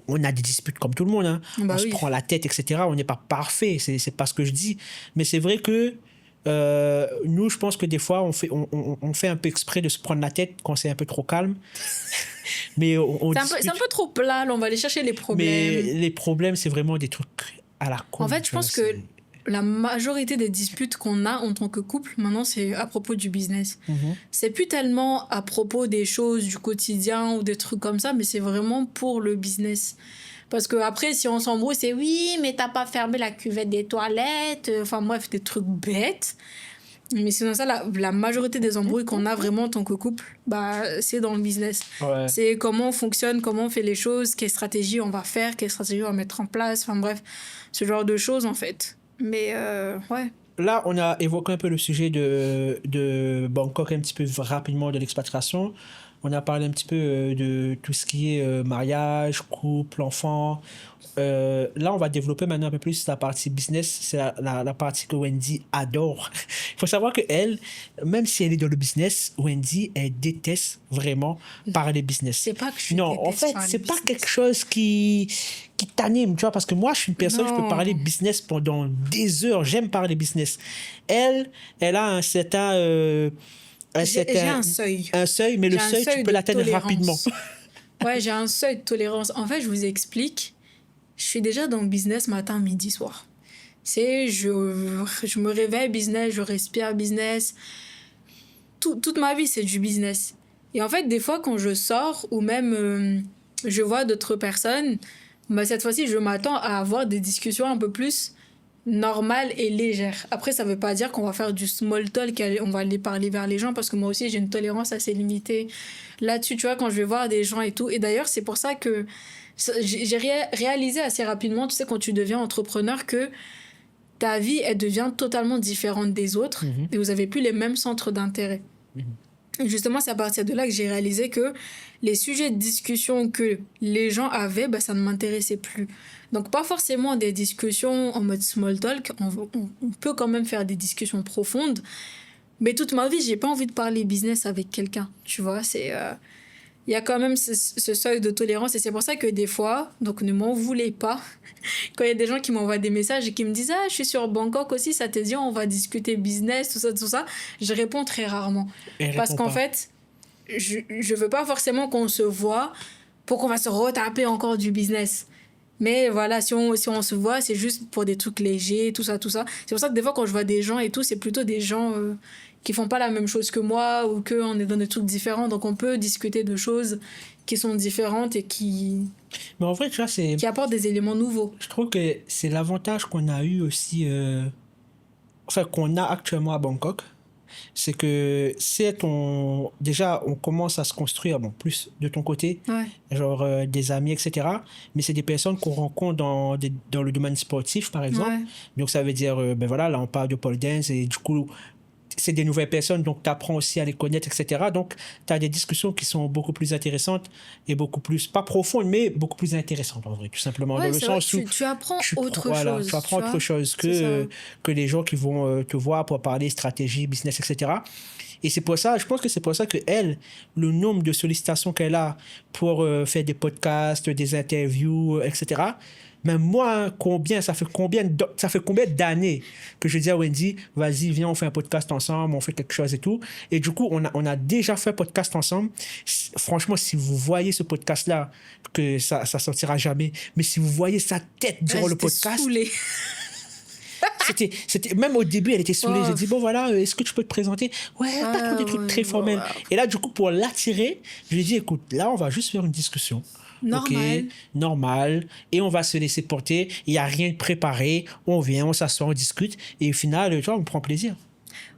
On a des disputes comme tout le monde, hein. Bah On se oui. prend la tête, etc. On n'est pas parfait, c'est pas ce que je dis. Mais c'est vrai que nous, je pense que des fois, on fait un peu exprès de se prendre la tête quand c'est un peu trop calme. Mais on C'est discute. un peu trop plat, là, on va aller chercher les problèmes. Mais les problèmes, c'est vraiment des trucs à la con. En fait, je pense que la majorité des disputes qu'on a en tant que couple, maintenant, c'est à propos du business. C'est plus tellement à propos des choses du quotidien ou des trucs comme ça, mais c'est vraiment pour le business. Parce que après, si on s'embrouille, c'est oui, mais t'as pas fermé la cuvette des toilettes. Enfin bref, des trucs bêtes. Mais sinon ça, la majorité des embrouilles qu'on a vraiment en tant que couple, bah, c'est dans le business. Ouais. C'est comment on fonctionne, comment on fait les choses, quelle stratégie on va faire, quelle stratégie on va mettre en place. Enfin bref, ce genre de choses en fait. Mais ouais. Là, on a évoqué un peu le sujet de Bangkok, un petit peu rapidement de l'expatriation. On a parlé un petit peu de tout ce qui est mariage, couple, enfant. Là, on va développer maintenant un peu plus la partie business. C'est la partie que Wendy adore. Il faut savoir que elle, même si elle est dans le business, Wendy, elle déteste vraiment parler business. C'est pas que je Non, en déteste fait, parler c'est pas business. quelque chose qui t'anime, tu vois, parce que moi, je suis une personne, je peux Non. parler business pendant des heures. J'aime parler business. Elle a un certain... J'ai un seuil. un seuil, mais le J'ai un seuil, tu seuil peux de l'atteindre rapidement. tolérance. Ouais, j'ai un seuil de tolérance. En fait, je vous explique. Je suis déjà dans le business matin, midi, soir. Je me réveille business, je respire business. Toute ma vie, c'est du business. Et en fait, des fois, quand je sors ou même je vois d'autres personnes, bah, cette fois-ci, je m'attends à avoir des discussions un peu plus normales et légères. Après, ça veut pas dire qu'on va faire du small talk, on va aller parler vers les gens, parce que moi aussi, j'ai une tolérance assez limitée là-dessus, tu vois, quand je vais voir des gens et tout. Et d'ailleurs, c'est pour ça que j'ai réalisé assez rapidement, tu sais, quand tu deviens entrepreneur, que ta vie, elle devient totalement différente des autres et vous avez plus les mêmes centres d'intérêt. Et justement, c'est à partir de là que j'ai réalisé que les sujets de discussion que les gens avaient, bah, ça ne m'intéressait plus. Donc, pas forcément des discussions en mode small talk. On peut quand même faire des discussions profondes. Mais toute ma vie, j'ai pas envie de parler business avec quelqu'un. Tu vois, il y a quand même ce seuil de tolérance. Et c'est pour ça que des fois, donc ne m'en voulez pas, quand il y a des gens qui m'envoient des messages et qui me disent « Ah, je suis sur Bangkok aussi, ça te dit, on va discuter business, tout ça », je réponds très rarement. Parce qu'en fait, je veux pas forcément qu'on se voit pour qu'on va se retaper encore du business. Mais voilà, si on se voit, c'est juste pour des trucs légers, tout ça. C'est pour ça que des fois, quand je vois des gens et tout, c'est plutôt des gens qui font pas la même chose que moi ou qu'on est dans des trucs différents. Donc, on peut discuter de choses qui sont différentes et Mais en vrai, tu vois, qui apportent des éléments nouveaux. je trouve que c'est l'avantage qu'on a eu aussi, enfin, qu'on a actuellement à Bangkok. C'est que déjà, on commence à se construire, bon, plus de ton côté, Ouais. genre des amis, etc. Mais c'est des personnes qu'on rencontre dans le domaine sportif, par exemple. Ouais. Donc, ça veut dire, ben voilà, là, on parle de pole dance et du coup, c'est des nouvelles personnes, donc tu apprends aussi à les connaître, etc. Donc, tu as des discussions qui sont beaucoup plus intéressantes et beaucoup plus, pas profondes, mais beaucoup plus intéressantes, en vrai, tout simplement. Ouais, Dans le c'est vrai, sens où tu apprends autre voilà, chose. tu apprends tu autre vois. chose C'est ça. que les gens qui vont te voir pour parler stratégie, business, etc. Et c'est pour ça, je pense que c'est pour ça que elle, le nombre de sollicitations qu'elle a pour faire des podcasts, des interviews, etc. Mais moi, ça fait combien d'années que je dis à Wendy, vas-y, viens, on fait un podcast ensemble, on fait quelque chose et tout. Et du coup, on a déjà fait un podcast ensemble. Franchement, si vous voyez ce podcast-là, que ça sortira jamais, mais si vous voyez sa tête durant le J'étais podcast, saoulée. même au début, elle était saoulée. Oh, J'ai dit, bon, voilà, est-ce que tu peux te présenter? Ouais, pas trop des trucs très formels. ouais. Et là, du coup, pour l'attirer, je lui ai dit, écoute, là, on va juste faire une discussion. Normal. Ok, normal. Et on va se laisser porter. Il n'y a rien de préparé. On vient, on s'assoit, on discute. Et au final, tu vois, on prend plaisir.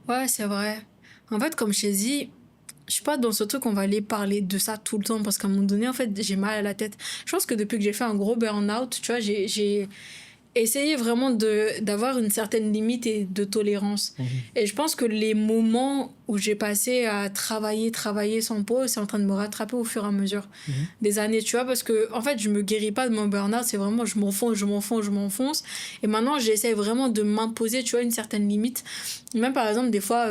Ouais, c'est vrai. En fait, comme je t'ai dit, je suis pas dans ce truc, on va aller parler de ça tout le temps parce qu'à un moment donné, en fait, j'ai mal à la tête. Je pense que depuis que j'ai fait un gros burn-out, tu vois, j'ai essayé vraiment d'avoir une certaine limite et de tolérance. Et je pense que les moments où j'ai passé à travailler sans pause, c'est en train de me rattraper au fur et à mesure des années, tu vois, parce que, en fait, je me guéris pas de mon burn-out, c'est vraiment, je m'enfonce. Et maintenant, j'essaie vraiment de m'imposer, tu vois, une certaine limite. Même, par exemple, des fois...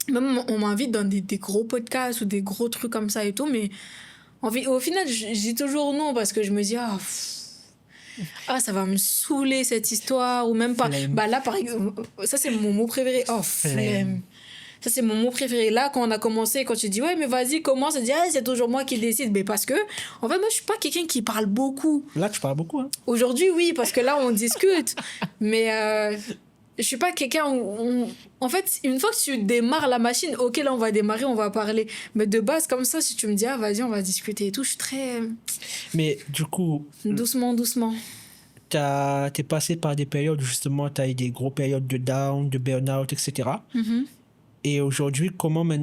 même on m'invite dans des gros podcasts ou des gros trucs comme ça et tout, mais au final, je dis toujours non parce que je me dis, ça va me saouler cette histoire, ou même pas. Flemme. Bah là, par exemple, ça c'est mon mot préféré. Oh, flemme. Ça c'est mon mot préféré. Là, quand on a commencé, quand tu dis, ouais, mais vas-y, commence, on dit, c'est toujours moi qui décide. Mais parce que, en fait, moi, je suis pas quelqu'un qui parle beaucoup. Là, tu parles beaucoup, hein. Aujourd'hui, oui, parce que là, on discute. Mais je suis pas quelqu'un en fait, une fois que tu démarres la machine, ok, là, on va démarrer, on va parler. Mais de base, comme ça, si tu me dis, vas-y, on va discuter et tout, je suis très... Mais du coup, doucement. t'es passé par des périodes où justement, t'as eu des grosses périodes de down, de burn-out, etc. Et aujourd'hui,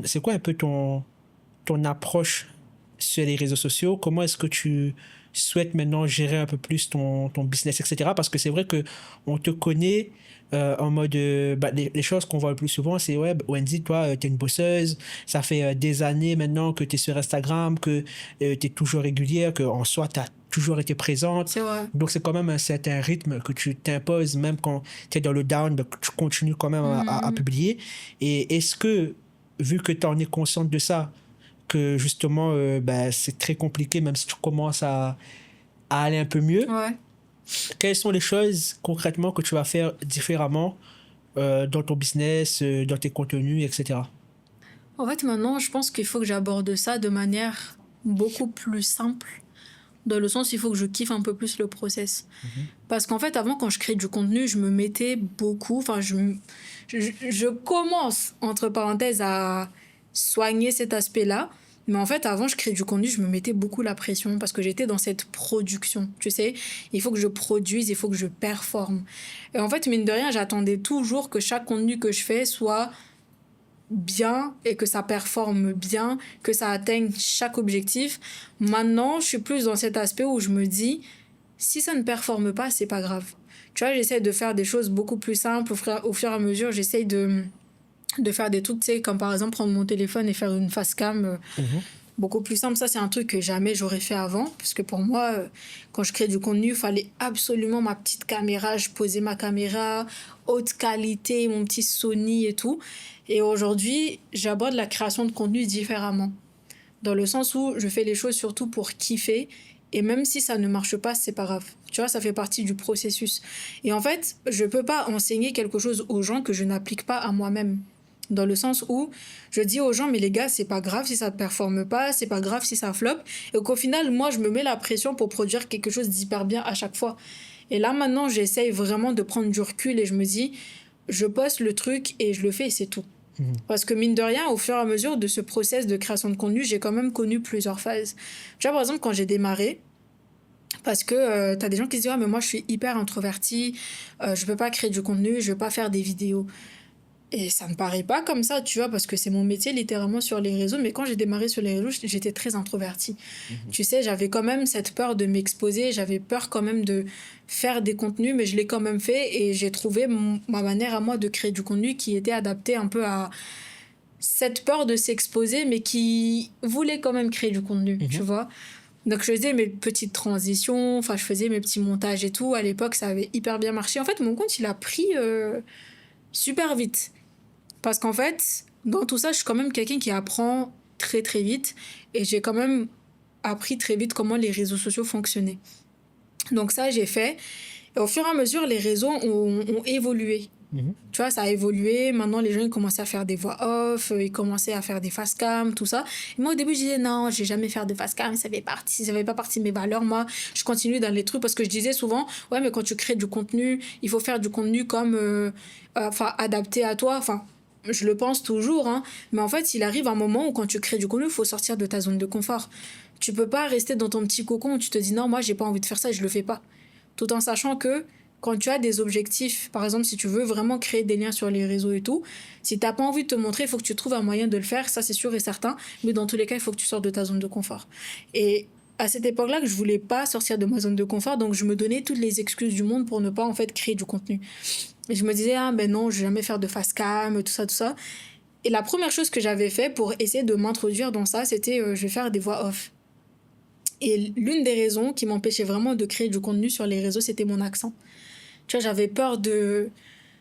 c'est quoi un peu ton approche sur les réseaux sociaux, comment est-ce que tu souhaites maintenant gérer un peu plus ton business, etc. Parce que c'est vrai qu'on te connaît en mode... les choses qu'on voit le plus souvent, c'est ouais, Wendy, toi, tu es une bosseuse, ça fait des années maintenant que tu es sur Instagram, que tu es toujours régulière, qu'en soi, tu as toujours été présente. C'est vrai. Donc, c'est quand même un certain rythme que tu t'imposes, même quand tu es dans le down, ben, tu continues quand même à publier. Et est-ce que, vu que tu en es consciente de ça, que justement, c'est très compliqué, même si tu commences à aller un peu mieux, Ouais. quelles sont les choses concrètement que tu vas faire différemment dans ton business, dans tes contenus, etc. En fait, maintenant, je pense qu'il faut que j'aborde ça de manière beaucoup plus simple. Dans le sens, il faut que je kiffe un peu plus le process. Parce qu'en fait, avant, quand je crée du contenu, je me mettais beaucoup... Enfin, je commence, entre parenthèses, à soigner cet aspect-là. Mais en fait, avant, je créais du contenu, je me mettais beaucoup la pression parce que j'étais dans cette production. Tu sais, il faut que je produise, il faut que je performe. Et en fait, mine de rien, j'attendais toujours que chaque contenu que je fais soit bien et que ça performe bien, que ça atteigne chaque objectif. Maintenant, je suis plus dans cet aspect où je me dis, si ça ne performe pas, c'est pas grave. Tu vois, j'essaie de faire des choses beaucoup plus simples au fur et à mesure. J'essaie de faire des trucs, tu sais, comme par exemple prendre mon téléphone et faire une face cam beaucoup plus simple. Ça, c'est un truc que jamais j'aurais fait avant. Parce que pour moi, quand je crée du contenu, il fallait absolument ma petite caméra. Je posais ma caméra, haute qualité, mon petit Sony et tout. Et aujourd'hui, j'aborde la création de contenu différemment. Dans le sens où je fais les choses surtout pour kiffer. Et même si ça ne marche pas, c'est pas grave. Tu vois, ça fait partie du processus. Et en fait, je peux pas enseigner quelque chose aux gens que je n'applique pas à moi-même. Dans le sens où je dis aux gens, mais les gars, c'est pas grave si ça ne performe pas, c'est pas grave si ça floppe. Et qu'au final, moi, je me mets la pression pour produire quelque chose d'hyper bien à chaque fois. Et là, maintenant, j'essaye vraiment de prendre du recul et je me dis, je poste le truc et je le fais et c'est tout. Parce que mine de rien, au fur et à mesure de ce process de création de contenu, j'ai quand même connu plusieurs phases. Tu vois, par exemple, quand j'ai démarré, parce que t'as des gens qui se disent, ah, mais moi, je suis hyper introvertie, je peux pas créer du contenu, je veux pas faire des vidéos. Et ça me paraît pas comme ça, tu vois, parce que c'est mon métier littéralement sur les réseaux. Mais quand j'ai démarré sur les réseaux, j'étais très introvertie. Tu sais, j'avais quand même cette peur de m'exposer, j'avais peur quand même de faire des contenus, mais je l'ai quand même fait et j'ai trouvé ma manière à moi de créer du contenu qui était adaptée un peu à cette peur de s'exposer, mais qui voulait quand même créer du contenu, tu vois. Donc je faisais mes petites transitions, enfin je faisais mes petits montages et tout. À l'époque, ça avait hyper bien marché. En fait, mon compte, il a pris super vite. Parce qu'en fait, dans tout ça, je suis quand même quelqu'un qui apprend très très vite et j'ai quand même appris très vite comment les réseaux sociaux fonctionnaient. Donc ça, j'ai fait. Et au fur et à mesure, les réseaux ont évolué. Tu vois, ça a évolué. Maintenant, les gens ils commençaient à faire des voix off, ils commençaient à faire des face cam, tout ça. Et moi, au début, je disais non, je vais jamais faire de face cam, ça fait pas partie de mes valeurs. Moi, je continue dans les trucs parce que je disais souvent, ouais, mais quand tu crées du contenu, il faut faire du contenu comme, adapté à toi. Enfin, je le pense toujours, hein. Mais en fait, il arrive un moment où quand tu crées du contenu, il faut sortir de ta zone de confort. Tu peux pas rester dans ton petit cocon où tu te dis non, moi, j'ai pas envie de faire ça et je le fais pas. Tout en sachant que quand tu as des objectifs, par exemple, si tu veux vraiment créer des liens sur les réseaux et tout, si t'as pas envie de te montrer, il faut que tu trouves un moyen de le faire, ça c'est sûr et certain. Mais dans tous les cas, il faut que tu sortes de ta zone de confort. Et à cette époque-là, que je voulais pas sortir de ma zone de confort, donc je me donnais toutes les excuses du monde pour ne pas en fait créer du contenu. Et je me disais, ah ben non, je vais jamais faire de face cam, tout ça, tout ça. Et la première chose que j'avais fait pour essayer de m'introduire dans ça, c'était je vais faire des voix off. Et l'une des raisons qui m'empêchait vraiment de créer du contenu sur les réseaux, c'était mon accent. Tu vois, j'avais peur de...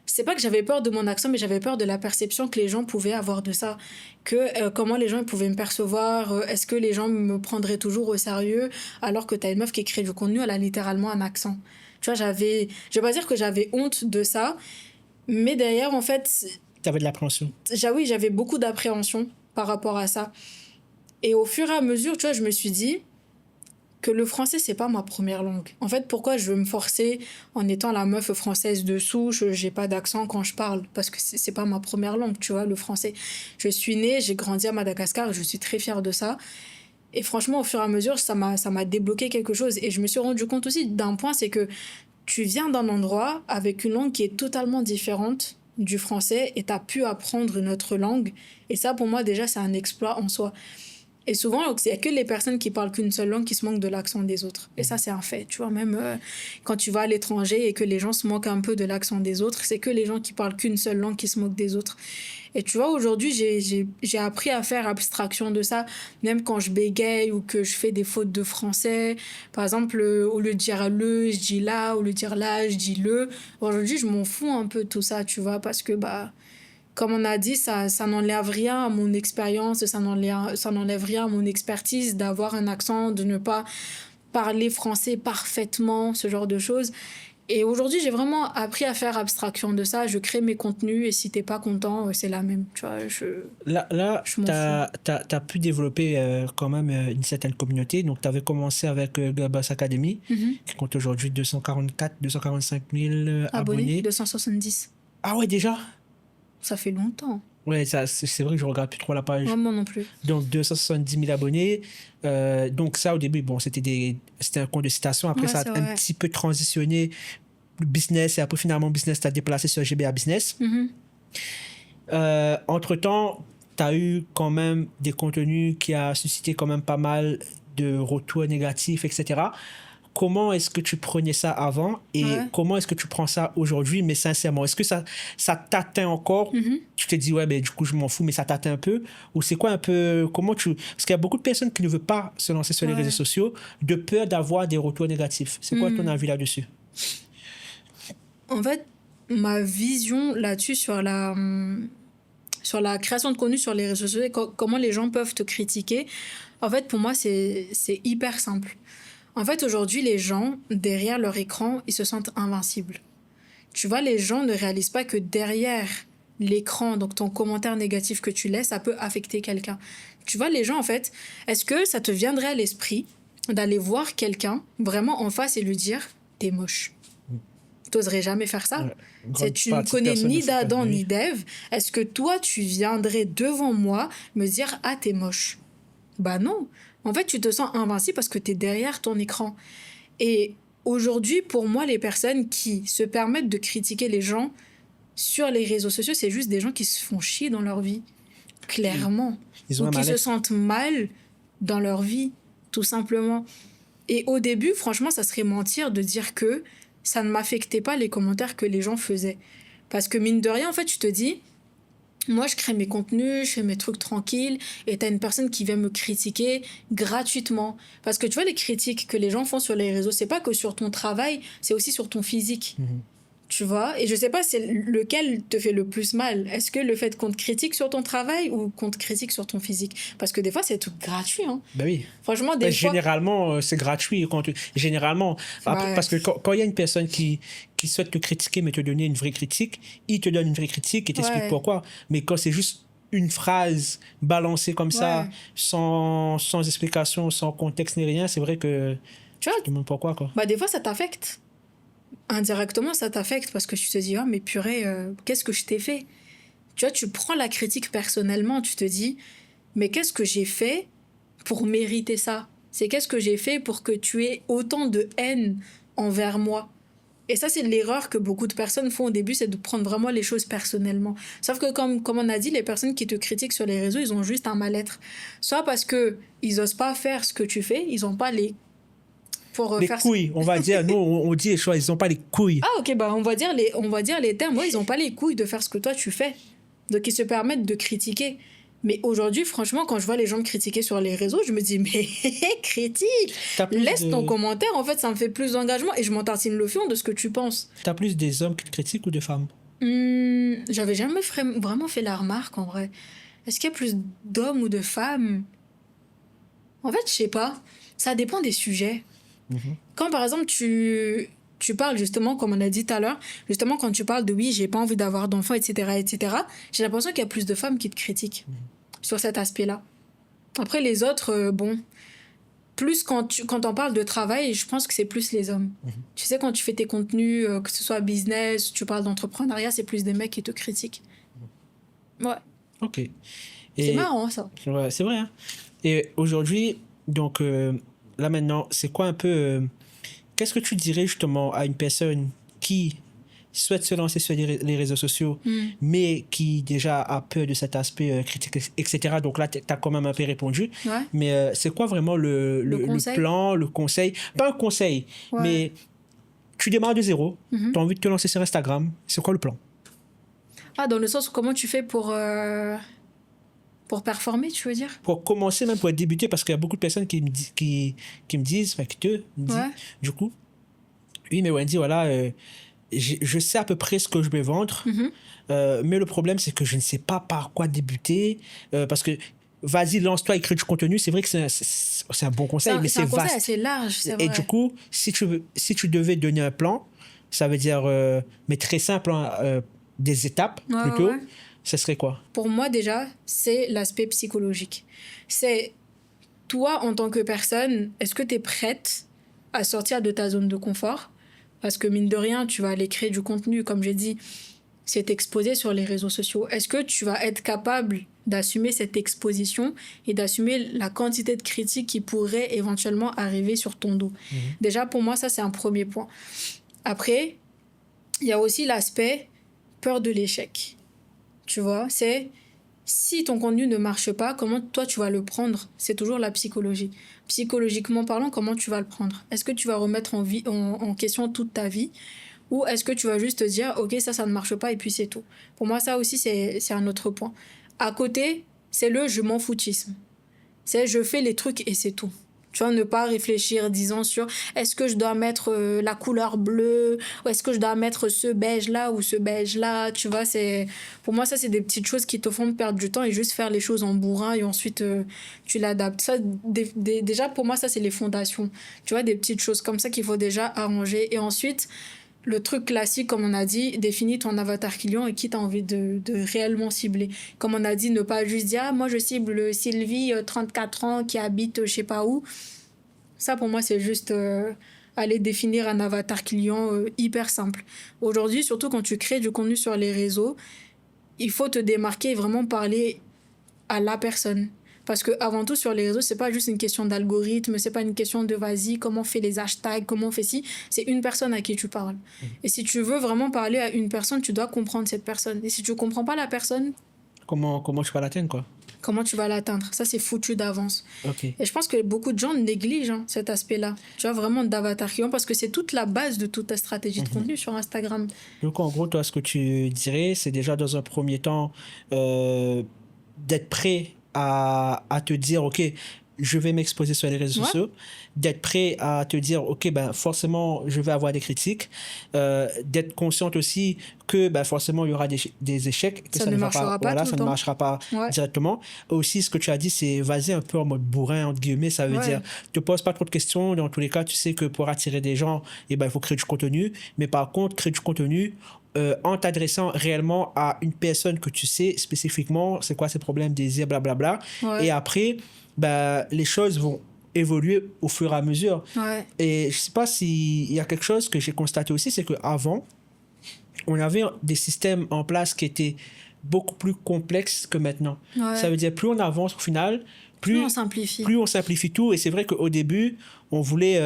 C'est pas que j'avais peur de mon accent, mais j'avais peur de la perception que les gens pouvaient avoir de ça. Comment les gens pouvaient me percevoir, est-ce que les gens me prendraient toujours au sérieux, alors que t'as une meuf qui crée du contenu, elle a littéralement un accent. Tu vois, je vais pas dire que j'avais honte de ça, mais derrière, en fait... T'avais de l'appréhension. Oui, j'avais beaucoup d'appréhension par rapport à ça. Et au fur et à mesure, tu vois, je me suis dit que le français, c'est pas ma première langue. En fait, pourquoi je veux me forcer en étant la meuf française de souche, j'ai pas d'accent quand je parle, parce que c'est pas ma première langue, tu vois, le français. Je suis née, j'ai grandi à Madagascar, et je suis très fière de ça. Et franchement, au fur et à mesure, ça m'a débloqué quelque chose. Et je me suis rendu compte aussi d'un point, c'est que tu viens d'un endroit avec une langue qui est totalement différente du français et t'as pu apprendre une autre langue. Et ça, pour moi, déjà, c'est un exploit en soi. Et souvent, il n'y a que les personnes qui parlent qu'une seule langue qui se moquent de l'accent des autres. Et ça, c'est un fait. Tu vois, même quand tu vas à l'étranger et que les gens se moquent un peu de l'accent des autres, c'est que les gens qui parlent qu'une seule langue qui se moquent des autres. Et tu vois, aujourd'hui, j'ai appris à faire abstraction de ça, même quand je bégaye ou que je fais des fautes de français. Par exemple, au lieu de dire le, je dis là, au lieu de dire là, je dis le. Aujourd'hui, je m'en fous un peu de tout ça, tu vois, parce que, bah, comme on a dit, ça n'enlève rien à mon expérience, ça n'enlève rien à mon expertise d'avoir un accent, de ne pas parler français parfaitement, ce genre de choses. Et aujourd'hui, j'ai vraiment appris à faire abstraction de ça. Je crée mes contenus et si t'es pas content, c'est la même. Tu vois, Là je m'en tu fous. as pu développer quand même une certaine communauté. Donc, tu avais commencé avec Globus Academy, Mhm. qui compte aujourd'hui 245 000 Abonnés, abonnés. 270. Ah ouais, déjà? Ça fait longtemps. Ouais, ça, c'est vrai que je regarde plus trop la page. Moi non plus. Donc, 270 000 abonnés. Donc, ça, au début, bon, c'était un compte de citation. Après, Ouais, ça c'est a un vrai. petit peu transitionné business. Et après, finalement, business t'a déplacé sur GBA Business. Mhm. Entre-temps, tu as eu quand même des contenus qui a suscité quand même pas mal de retours négatifs, etc. Comment est-ce que tu prenais ça avant et Ouais. comment est-ce que tu prends ça aujourd'hui? Mais sincèrement, est-ce que ça t'atteint encore? Mhm. Tu te dis, ouais, ben, du coup, je m'en fous, mais ça t'atteint un peu? Ou c'est quoi un peu, comment tu... Parce qu'il y a beaucoup de personnes qui ne veulent pas se lancer sur les réseaux Ouais. sociaux de peur d'avoir des retours négatifs. C'est quoi ton avis là-dessus? En fait, ma vision là-dessus sur la création de contenu sur les réseaux sociaux et comment les gens peuvent te critiquer, en fait, pour moi, c'est hyper simple. En fait, aujourd'hui, les gens, derrière leur écran, ils se sentent invincibles. Tu vois, les gens ne réalisent pas que derrière l'écran, donc ton commentaire négatif que tu laisses, ça peut affecter quelqu'un. Tu vois, les gens, en fait, est-ce que ça te viendrait à l'esprit d'aller voir quelqu'un vraiment en face et lui dire « t'es moche ». T'oserais jamais faire ça. Ouais, une C'est, grande tu ne partie de connais personnes ne ni font pas. d'Adam Oui. ni d'Ève. Est-ce que toi, tu viendrais devant moi me dire « ah, t'es moche ». Bah non. En fait, tu te sens invincible parce que t'es derrière ton écran. Et aujourd'hui, pour moi, les personnes qui se permettent de critiquer les gens sur les réseaux sociaux, c'est juste des gens qui se font chier dans leur vie, clairement. Ils ont Ou un qui se mal-être. sentent mal dans leur vie, tout simplement. Et au début, franchement, ça serait mentir de dire que ça ne m'affectait pas les commentaires que les gens faisaient. Parce que mine de rien, en fait, tu te dis, moi, je crée mes contenus, je fais mes trucs tranquilles, et t'as une personne qui vient me critiquer gratuitement. Parce que tu vois, les critiques que les gens font sur les réseaux, c'est pas que sur ton travail, c'est aussi sur ton physique. Tu vois, et je sais pas c'est lequel te fait le plus mal. Est-ce que le fait qu'on te critique sur ton travail ou qu'on te critique sur ton physique? Parce que des fois, c'est tout gratuit. Hein. Ben oui. Franchement, des fois. Généralement, c'est gratuit. Généralement, Ouais. parce que quand il y a une personne qui souhaite te critiquer, mais te donner une vraie critique, il te donne une vraie critique et t'explique Ouais. pourquoi. Mais quand c'est juste une phrase balancée comme ça, Ouais. sans explication, sans contexte ni rien, c'est vrai que Tu vois, je te demande pourquoi, quoi. bah des fois, ça t'affecte. Indirectement, ça t'affecte parce que tu te dis, ah, mais purée, qu'est-ce que je t'ai fait? Tu vois, tu prends la critique personnellement, tu te dis, mais qu'est-ce que j'ai fait pour mériter ça? C'est qu'est-ce que j'ai fait pour que tu aies autant de haine envers moi? Et ça, c'est l'erreur que beaucoup de personnes font au début, c'est de prendre vraiment les choses personnellement. Sauf que, comme on a dit, les personnes qui te critiquent sur les réseaux, ils ont juste un mal-être. Soit parce qu'ils n'osent pas faire ce que tu fais, ils n'ont pas les... Pour Les faire... couilles, on va dire, nous, on dit les choses, ils n'ont pas les couilles. Ah, ok, bah on va dire les termes. Ouais, ils n'ont pas les couilles de faire ce que toi, tu fais. Donc, ils se permettent de critiquer. Mais aujourd'hui, franchement, quand je vois les gens me critiquer sur les réseaux, je me dis, mais critique, T'as plus laisse ton de- commentaire. En fait, ça me fait plus d'engagement et je m'en tartine le fion de ce que tu penses. T'as plus des hommes qui te critiquent ou des femmes? J'avais jamais vraiment fait la remarque en vrai. Est-ce qu'il y a plus d'hommes ou de femmes? En fait, je sais pas. Ça dépend des sujets. Quand par exemple tu parles justement, comme on a dit tout à l'heure, justement quand tu parles de oui, j'ai pas envie d'avoir d'enfants, etc., j'ai l'impression qu'il y a plus de femmes qui te critiquent sur cet aspect-là. Après, les autres, bon, plus quand on parle de travail, je pense que c'est plus les hommes. Tu sais, quand tu fais tes contenus, que ce soit business, tu parles d'entrepreneuriat, c'est plus des mecs qui te critiquent. Ouais, Ok. c'est Et marrant ça. ouais, c'est vrai. Hein. Et aujourd'hui, donc là maintenant, c'est quoi un peu... qu'est-ce que tu dirais justement à une personne qui souhaite se lancer sur les réseaux sociaux, mais qui déjà a peur de cet aspect critique, etc. Donc là, tu as quand même un peu répondu. Ouais. Mais c'est quoi vraiment le conseil? plan, le conseil? Pas un conseil, Ouais. mais tu démarres de zéro, tu as envie de te lancer sur Instagram, c'est quoi le plan? Ah, dans le sens où comment tu fais pour performer, tu veux dire? Pour commencer, même pour débuter, parce qu'il y a beaucoup de personnes qui me disent, enfin, qui te disent, Ouais. du coup, oui, mais Wendy, voilà, je sais à peu près ce que je vais vendre, mais le problème, c'est que je ne sais pas par quoi débuter, parce que, vas-y, lance-toi, écris du contenu, c'est vrai que c'est un bon conseil, mais c'est un conseil vaste. assez large, c'est vrai. Et du coup, si tu devais donner un plan, ça veut dire, mais très simple, hein, des étapes, Ouais, plutôt, ouais. ce serait quoi? Pour moi, déjà, c'est l'aspect psychologique. C'est toi, en tant que personne, est-ce que tu es prête à sortir de ta zone de confort? Parce que mine de rien, tu vas aller créer du contenu, comme j'ai dit, c'est exposé sur les réseaux sociaux. Est-ce que tu vas être capable d'assumer cette exposition et d'assumer la quantité de critiques qui pourraient éventuellement arriver sur ton dos? Déjà, pour moi, ça, c'est un premier point. Après, il y a aussi l'aspect peur de l'échec. Tu vois, c'est si ton contenu ne marche pas, comment toi tu vas le prendre? C'est toujours la psychologie. Psychologiquement parlant, comment tu vas le prendre? Est-ce que tu vas remettre en question toute ta vie? Ou est-ce que tu vas juste te dire, ok, ça ne marche pas et puis c'est tout? Pour moi, ça aussi, c'est un autre point. À côté, c'est le je m'en foutisme. C'est je fais les trucs et c'est tout. Tu vois, ne pas réfléchir, disons, sur est-ce que je dois mettre la couleur bleue ou est-ce que je dois mettre ce beige-là ou ce beige-là. Tu vois, pour moi, ça, c'est des petites choses qui te font perdre du temps et juste faire les choses en bourrin et ensuite tu l'adaptes. Ça, déjà, pour moi, ça, c'est les fondations. Tu vois, des petites choses comme ça qu'il faut déjà arranger. Et ensuite, le truc classique, comme on a dit, définis ton avatar client et qui tu as envie de réellement cibler. Comme on a dit, ne pas juste dire « Ah, moi, je cible Sylvie, 34 ans, qui habite je sais pas où ». Ça, pour moi, c'est juste aller définir un avatar client hyper simple. Aujourd'hui, surtout quand tu crées du contenu sur les réseaux, il faut te démarquer et vraiment parler à la personne. Parce que avant tout, sur les réseaux, c'est pas juste une question d'algorithme, c'est pas une question de vas-y, comment on fait les hashtags, comment on fait ci. C'est une personne à qui tu parles. Et si tu veux vraiment parler à une personne, tu dois comprendre cette personne. Et si tu comprends pas la personne, Comment tu vas l'atteindre, quoi? comment tu vas l'atteindre? Ça, c'est foutu d'avance. Ok. Et je pense que beaucoup de gens négligent cet aspect-là. Tu vois, vraiment d'avatar client, parce que c'est toute la base de toute ta stratégie de contenu sur Instagram. Donc, en gros, toi, ce que tu dirais, c'est déjà dans un premier temps d'être prêt à te dire, OK, je vais m'exposer sur les réseaux sociaux, d'être prêt à te dire, OK, ben, forcément, je vais avoir des critiques, d'être consciente aussi que ben, forcément, il y aura des échecs, que Ça ne va marchera pas voilà, tout ça le ne temps. marchera pas Ouais. directement. Aussi, ce que tu as dit, c'est vas-y un peu en mode bourrin, entre guillemets, ça veut dire, te pose pas trop de questions, dans tous les cas, tu sais que pour attirer des gens, eh ben, il faut créer du contenu, mais par contre, créer du contenu en t'adressant réellement à une personne que tu sais spécifiquement, c'est quoi ses problèmes, désirs, blablabla. Ouais. Et après, bah, les choses vont évoluer au fur et à mesure. Ouais. Et je sais pas s'il y a quelque chose que j'ai constaté aussi, c'est qu'avant, on avait des systèmes en place qui étaient beaucoup plus complexes que maintenant. Ouais. Ça veut dire plus on avance au final, plus on simplifie. Plus on simplifie tout. Et c'est vrai qu'au début, on voulait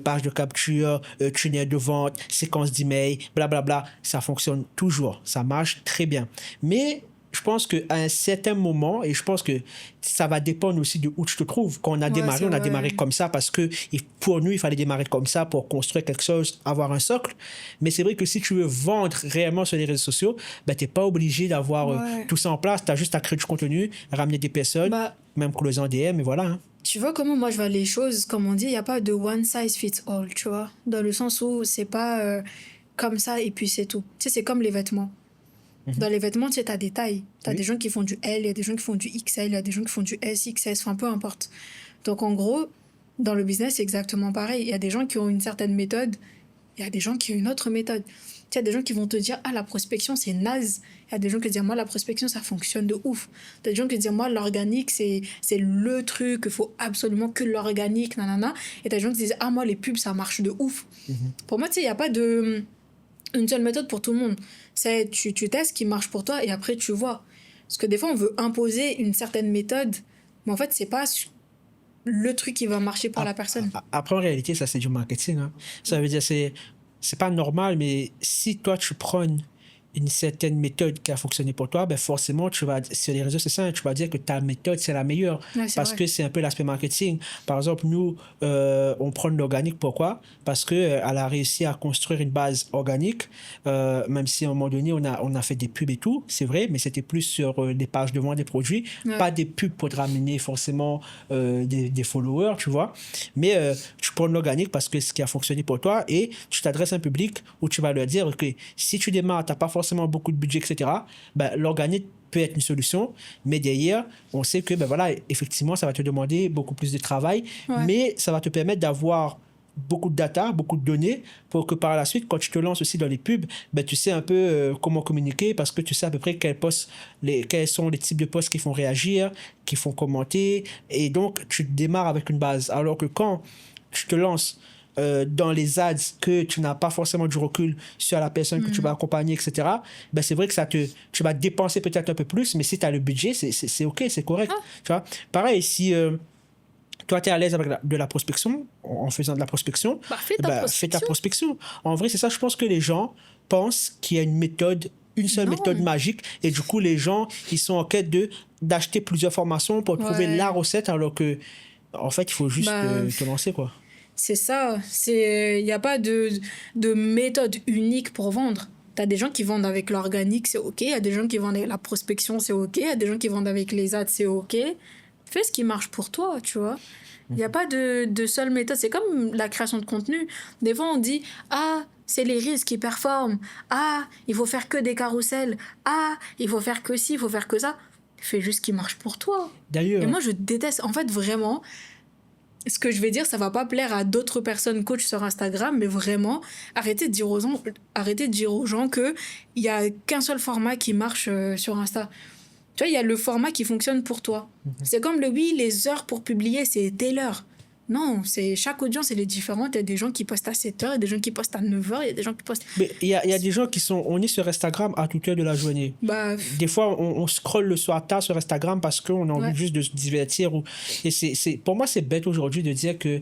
page de capture, tunnel de vente, séquence d'email, blablabla. Ça fonctionne toujours. Ça marche très bien. Mais je pense qu'à un certain moment, et je pense que ça va dépendre aussi de où tu te trouves. Quand on a démarré, on a démarré comme ça parce que pour nous, il fallait démarrer comme ça pour construire quelque chose, avoir un socle. Mais c'est vrai que si tu veux vendre réellement sur les réseaux sociaux, ben, tu n'es pas obligé d'avoir tout ça en place. Tu as juste à créer du contenu, ramener des personnes, même closer en DM, et voilà. Hein. Tu vois comment moi je vois les choses, comme on dit, il n'y a pas de one size fits all, tu vois. Dans le sens où c'est pas comme ça et puis c'est tout. Tu sais, c'est comme les vêtements. Dans les vêtements, tu sais, t'as des tailles. T'as des gens qui font du L, il y a des gens qui font du XL, il y a des gens qui font du S, XS, enfin peu importe. Donc en gros, dans le business, c'est exactement pareil. Il y a des gens qui ont une certaine méthode, il y a des gens qui ont une autre méthode. Il y a des gens qui vont te dire « Ah, la prospection, c'est naze ». Il y a des gens qui disent « Moi, la prospection, ça fonctionne de ouf ». Il y a des gens qui disent « Moi, l'organique, c'est le truc, il faut absolument que l'organique, nanana ». Et t'as des gens qui disent « Ah, moi, les pubs, ça marche de ouf ». Pour moi, tu sais, il n'y a pas une seule méthode pour tout le monde. C'est tu testes ce qui marche pour toi et après tu vois. Parce que des fois on veut imposer une certaine méthode, mais en fait c'est pas le truc qui va marcher pour la personne. Après en réalité ça c'est du marketing. Hein. Ça veut dire c'est c'est pas normal, mais si toi, tu prônes une certaine méthode qui a fonctionné pour toi, ben forcément, tu vas, sur les réseaux sociaux, tu vas dire que ta méthode, c'est la meilleure. Ouais, c'est Parce vrai. que c'est un peu l'aspect marketing. Par exemple, nous, on prend de l'organique. Pourquoi? Parce que elle a réussi à construire une base organique, même si à un moment donné, on a fait des pubs et tout, c'est vrai, mais c'était plus sur des pages de vente des produits, Ouais. pas des pubs pour te ramener forcément des followers, tu vois. Mais tu prends de l'organique parce que ce qui a fonctionné pour toi et tu t'adresses à un public où tu vas leur dire que si tu démarres, tu n'as pas forcément beaucoup de budget, etc., ben, l'organique peut être une solution, mais derrière, on sait que ben voilà, effectivement, ça va te demander beaucoup plus de travail, Ouais. mais ça va te permettre d'avoir beaucoup de data, beaucoup de données, pour que par la suite, quand tu te lances aussi dans les pubs, ben, tu sais un peu comment communiquer, parce que tu sais à peu près quels sont les types de posts qui font réagir, qui font commenter, et donc tu démarres avec une base. Alors que quand tu te lances dans les ads, que tu n'as pas forcément du recul sur la personne que tu vas accompagner, etc., ben c'est vrai que tu vas dépenser peut-être un peu plus, mais si tu as le budget, c'est OK, c'est correct. Ah. Tu vois? Pareil, si toi, tu es à l'aise avec de la prospection, en faisant de la prospection, Bah, fais ta ben, fais ta prospection. prospection. En vrai, c'est ça, je pense que les gens pensent qu'il y a une seule Non. méthode magique, et du coup, les gens, ils sont en quête d'acheter plusieurs formations pour trouver Ouais. la recette, alors que, en fait, il faut juste Bah, te lancer, quoi. c'est ça. Il n'y a pas de méthode unique pour vendre. Tu as des gens qui vendent avec l'organique, c'est OK. Il y a des gens qui vendent avec la prospection, c'est OK. Il y a des gens qui vendent avec les ads, c'est OK. Fais ce qui marche pour toi, tu vois. Il n'y a pas de seule méthode. C'est comme la création de contenu. Des fois, on dit ah, c'est les risques qui performent. Ah, il faut faire que des carousels. Ah, il faut faire que ci, il faut faire que ça. Fais juste ce qui marche pour toi. Et D'ailleurs, moi, je déteste. En fait, vraiment, ce que je vais dire, ça va pas plaire à d'autres personnes coach sur Instagram, mais vraiment, arrêtez de dire aux gens qu'il y a qu'un seul format qui marche sur Insta. Tu vois, il y a le format qui fonctionne pour toi. C'est comme les heures pour publier, c'est telle heure. Non, chaque audience, elle est différente. Il y a des gens qui postent à 7 heures, il y a des gens qui postent à 9 heures, il y a des gens qui postent... mais il y a des gens qui sont... On est sur Instagram à toute heure de la journée. Bah, Des fois, on scrolle le soir tard sur Instagram parce qu'on a envie Ouais. juste de se divertir. Et pour moi, c'est bête aujourd'hui de dire que...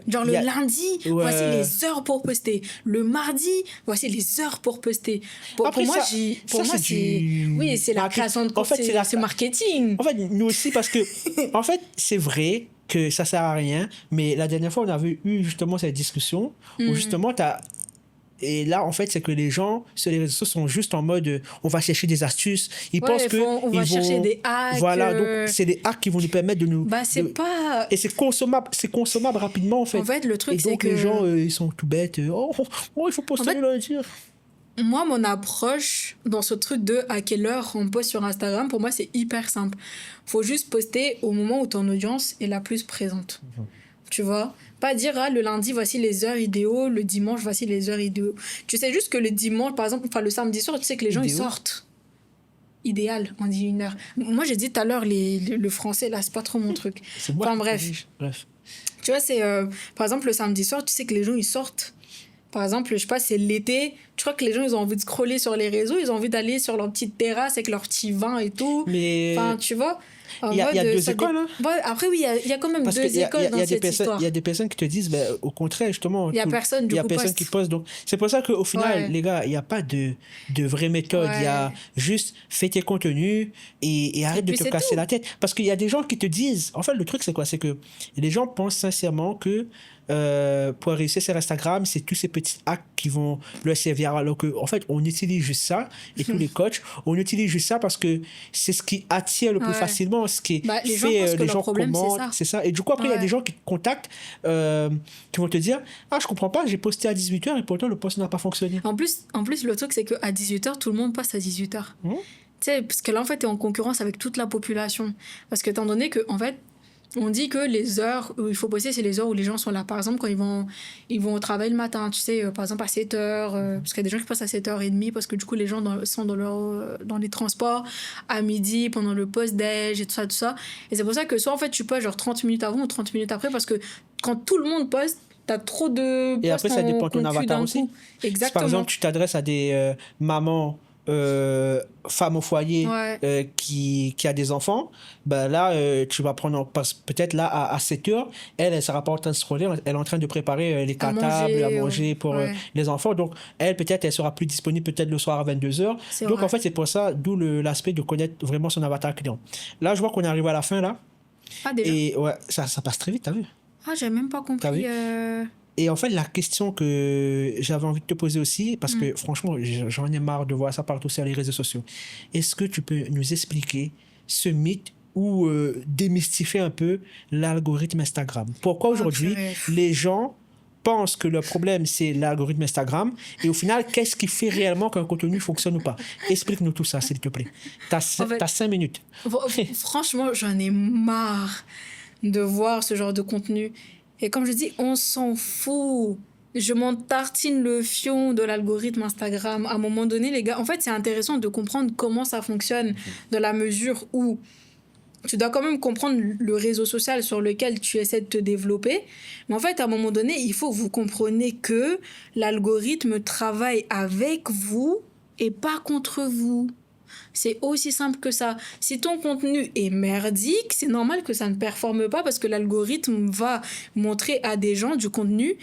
genre il le y a- lundi, Ouais. voici les heures pour poster. Le mardi, voici les heures pour poster. Pour Après, moi, ça- pour ça, moi, c'est du Oui, c'est la market- création de En fait, contenu, c'est marketing. En fait, nous aussi, parce que, en fait, c'est vrai que ça sert à rien, mais la dernière fois, on avait eu justement cette discussion où justement, et là, en fait, c'est que les gens sur les réseaux sociaux sont juste en mode on va chercher des astuces. Ils Ouais, pensent que on va ils chercher vont... des hacks. Voilà, donc c'est des hacks qui vont nous permettre de nous. Bah, c'est de- pas. Et c'est consommable rapidement, en fait. En fait, le truc, Et c'est donc, que. les gens, ils sont tout bêtes. Il faut poster En fait, le lundi. Moi, mon approche dans ce truc de à quelle heure on poste sur Instagram, pour moi, c'est hyper simple. Faut juste poster au moment où ton audience est la plus présente. Tu vois? Pas dire, ah, le lundi, voici les heures idéaux, le dimanche, voici les heures idéaux. Tu sais juste que le dimanche, par exemple, enfin le samedi soir, tu sais que les gens, ils Idéaux. sortent. Idéal, on dit 1 heure. Moi, j'ai dit tout à l'heure, le français, là, c'est pas trop mon truc. C'est moi Enfin, qui bref. corrige. Bref. Tu vois, c'est... par exemple, le samedi soir, tu sais que les gens, ils sortent. Par exemple, je sais pas, c'est l'été. Tu crois que les gens, ils ont envie de scroller sur les réseaux, ils ont envie d'aller sur leur petite terrasse avec leur petit vin et tout. Mais Enfin, tu vois. il y a deux écoles, hein. Ouais, après, oui, il y a quand même Parce deux qu'il y a, écoles dans des cette personnes, histoire. il y a des personnes qui te disent, ben, au contraire, justement, Il y a personne, du il y a coup, personne poste. qui poste. Donc, c'est pour ça qu'au final, Ouais. les gars, il n'y a pas de vraie méthode. Il y a Ouais. juste fais tes contenus et arrête de puis te c'est casser tout. la tête. Parce qu'il y a des gens qui te disent, en fait, le truc, c'est quoi? C'est que les gens pensent sincèrement que pour réussir sur Instagram, c'est tous ces petits hacks qui vont leur servir. Alors que, en fait, on utilise juste ça, et tous les coachs, on utilise juste ça parce que c'est ce qui attire le plus Ouais. facilement, ce qui Bah, les gens fait pensent que les leur gens problème, c'est commentent, ça. c'est ça. Et du coup, après, il y a Ouais. des gens qui te contactent, qui vont te dire, ah, je comprends pas, j'ai posté à 18h et pourtant le post n'a pas fonctionné. En plus, le truc, c'est qu'à 18h, tout le monde passe à 18h. Mhm. Tu sais, parce que là, en fait, t'es en concurrence avec toute la population. Parce que, étant donné que, en fait, on dit que les heures où il faut bosser, c'est les heures où les gens sont là. Par exemple, quand ils vont au travail le matin, tu sais, par exemple à 7h, parce qu'il y a des gens qui passent à 7h30, parce que du coup, les gens sont dans les transports, à midi, pendant le post-déj et tout ça, tout ça. Et c'est pour ça que soit, en fait, tu postes genre 30 minutes avant ou 30 minutes après, parce que quand tout le monde poste, t'as trop de Et après, posts ça dépend de ton concu avatar d'un aussi. coup. Si Exactement. par exemple, tu t'adresses à des mamans femme au foyer Ouais. qui a des enfants, ben là, tu vas prendre, peut-être là, à 7 heures, elle sera pas en train de scroller, elle est en train de préparer les À cartables, à manger. manger pour Ouais, les enfants. Donc, elle, peut-être, elle sera plus disponible peut-être le soir à 22 heures. c'est Donc, en vrai. fait, c'est pour ça, d'où l'aspect de connaître vraiment son avatar client. Là, je vois qu'on arrive à la fin, là. Ah, déjà? Et ouais, ça passe très vite, t'as vu? Ah, j'ai même pas T'as vu? compris. Et en fait, la question que j'avais envie de te poser aussi, parce que franchement, j'en ai marre de voir ça partout sur les réseaux sociaux. Est-ce que tu peux nous expliquer ce mythe ou démystifier un peu l'algorithme Instagram? Pourquoi Ah, aujourd'hui, purée. les gens pensent que le problème, c'est l'algorithme Instagram et au final, qu'est-ce qui fait réellement qu'un contenu fonctionne ou pas? Explique-nous tout ça, s'il te plaît. En fait, T'as 5 minutes. franchement, j'en ai marre de voir ce genre de contenu. Et comme je dis, on s'en fout. Je m'en tartine le fion de l'algorithme Instagram. À un moment donné, les gars, en fait, c'est intéressant de comprendre comment ça fonctionne dans la mesure où tu dois quand même comprendre le réseau social sur lequel tu essaies de te développer. Mais en fait, à un moment donné, il faut que vous compreniez que l'algorithme travaille avec vous et pas contre vous. C'est aussi simple que ça. Si ton contenu est merdique, c'est normal que ça ne performe pas parce que l'algorithme va montrer à des gens du contenu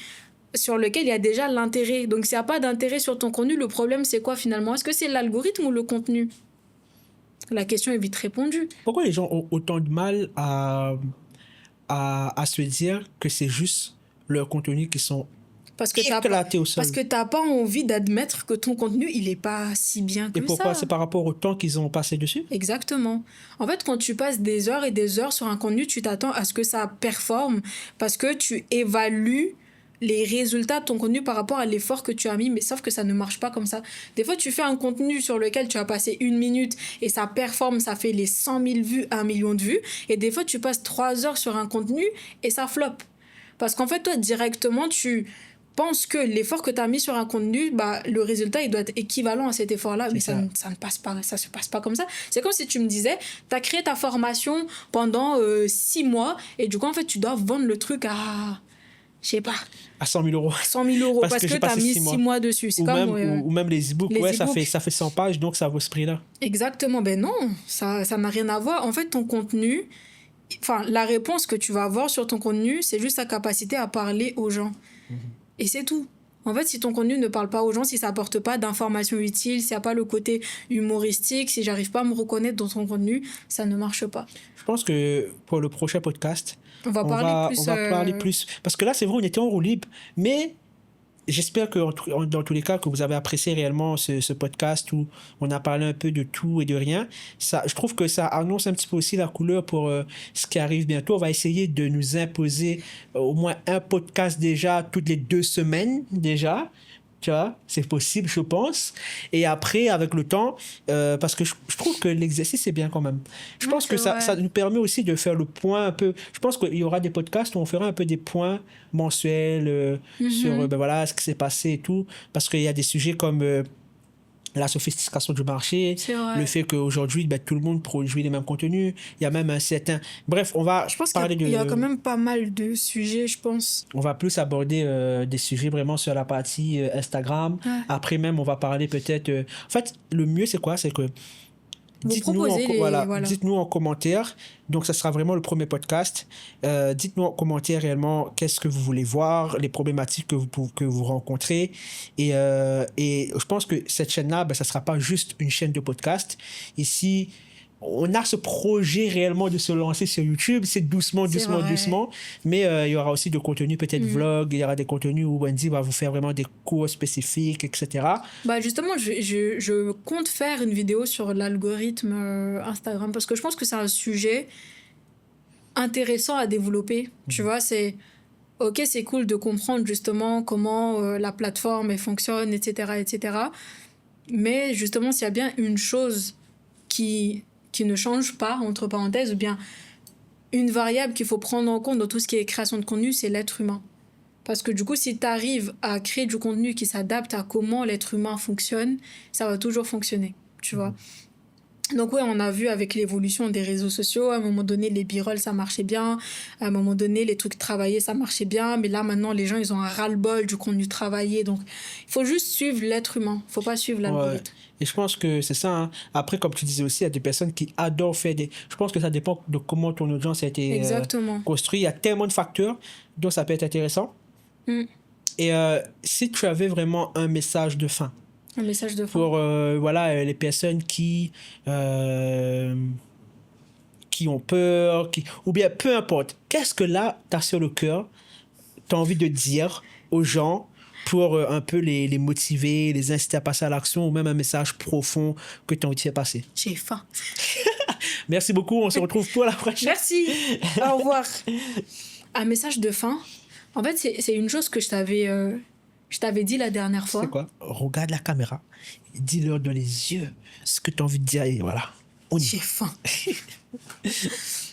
sur lequel il y a déjà l'intérêt. Donc s'il n'y a pas d'intérêt sur ton contenu, le problème c'est quoi finalement? Est-ce que c'est l'algorithme ou le contenu? La question est vite répondue. Pourquoi les gens ont autant de mal à se dire que c'est juste leurs contenus qui sont Parce que éclatés au parce sol? que t'as pas envie d'admettre que ton contenu, il est pas si bien Et que pourquoi? ça. C'est par rapport au temps qu'ils ont passé dessus? Exactement. En fait, quand tu passes des heures et des heures sur un contenu, tu t'attends à ce que ça performe parce que tu évalues les résultats de ton contenu par rapport à l'effort que tu as mis, mais sauf que ça ne marche pas comme ça. Des fois, tu fais un contenu sur lequel tu as passé 1 minute et ça performe, ça fait les 100 000 vues, 1 million de vues. Et des fois, tu passes 3 heures sur un contenu et ça floppe. Parce qu'en fait, toi, directement, tu penses que l'effort que tu as mis sur un contenu, bah, le résultat, il doit être équivalent à cet effort-là. Mais ça ne passe pas, ça se passe pas comme ça. C'est comme si tu me disais, tu as créé ta formation pendant 6 mois et du coup, en fait, tu dois vendre le truc à, je sais pas, À 100 000 euros. 100 000 euros parce que que j'ai tu as passé mis 6 6 mois. mois dessus. C'est comme Ou même les e-books. les Ouais, e-books. ça fait 100 pages, donc ça vaut ce prix-là. Exactement. Ben non, ça n'a rien à voir. En fait, ton contenu, enfin, la réponse que tu vas avoir sur ton contenu, c'est juste ta capacité à parler aux gens. Et c'est tout. En fait, si ton contenu ne parle pas aux gens, si ça apporte pas d'informations utiles, s'il n'y a pas le côté humoristique, si j'arrive pas à me reconnaître dans ton contenu, ça ne marche pas. Je pense que pour le prochain podcast, On va parler plus. on va parler plus. Parce que là, c'est vrai, on était en roue libre, mais j'espère que dans tous les cas, que vous avez apprécié réellement ce podcast où on a parlé un peu de tout et de rien. Ça, je trouve que ça annonce un petit peu aussi la couleur pour ce qui arrive bientôt. On va essayer de nous imposer au moins un podcast déjà toutes les 2 semaines déjà. Tu vois, c'est possible, je pense. Et après, avec le temps, parce que je trouve que l'exercice est bien quand même. Je pense que ça nous permet aussi de faire le point un peu. Je pense qu'il y aura des podcasts où on fera un peu des points mensuels sur ben voilà, ce qui s'est passé et tout. Parce qu'il y a des sujets comme la sophistication du marché, le fait qu'aujourd'hui, ben, tout le monde produit les mêmes contenus. Il y a même un certain... Bref, on va je pense parler qu'il y a quand même pas mal de sujets, je pense. On va plus aborder des sujets vraiment sur la partie Instagram. Ouais. Après même, on va parler peut-être... En fait, le mieux, c'est quoi? C'est que dites-nous dites-nous en commentaire. Donc, ça sera vraiment le premier podcast. Dites-nous en commentaire réellement qu'est-ce que vous voulez voir, les problématiques que vous rencontrez. Et je pense que cette chaîne-là, ben, ça ne sera pas juste une chaîne de podcast. Ici, on a ce projet réellement de se lancer sur YouTube. C'est doucement. Mais il y aura aussi de contenu, peut-être vlog. Il y aura des contenus où Wendy va vous faire vraiment des cours spécifiques, etc. Bah justement, je compte faire une vidéo sur l'algorithme Instagram parce que je pense que c'est un sujet intéressant à développer. Tu vois, c'est... Ok, c'est cool de comprendre justement comment la plateforme elle fonctionne, etc., etc. Mais justement, s'il y a bien une chose qui ne change pas, entre parenthèses, ou bien une variable qu'il faut prendre en compte dans tout ce qui est création de contenu, c'est l'être humain. Parce que du coup, si tu arrives à créer du contenu qui s'adapte à comment l'être humain fonctionne, ça va toujours fonctionner, tu vois. Donc ouais, on a vu avec l'évolution des réseaux sociaux, à un moment donné, les b-rolls, ça marchait bien. À un moment donné, les trucs travaillés, ça marchait bien. Mais là, maintenant, les gens, ils ont un ras-le-bol du contenu travaillé. Donc, il faut juste suivre l'être humain. Il faut pas suivre Ouais. l'algorithme. Et je pense que c'est ça, hein. Après, comme tu disais aussi, il y a des personnes qui adorent faire des... Je pense que ça dépend de comment ton audience a été Exactement. construite. Il y a tellement de facteurs dont ça peut être intéressant. Mm. Et si tu avais vraiment un message de fin Un message de fin. pour voilà, les personnes qui ont peur, ou bien peu importe, qu'est-ce que là, tu as sur le cœur, tu as envie de dire aux gens pour un peu les motiver, les inciter à passer à l'action, ou même un message profond que tu as envie de faire passer. J'ai faim. Merci beaucoup, on se retrouve pour la prochaine. Merci. Au revoir. Un message de fin. En fait, c'est une chose que je t'avais dit la dernière fois. C'est quoi? Regarde la caméra, dis-leur dans les yeux ce que tu as envie de dire et voilà. On y J'ai faim.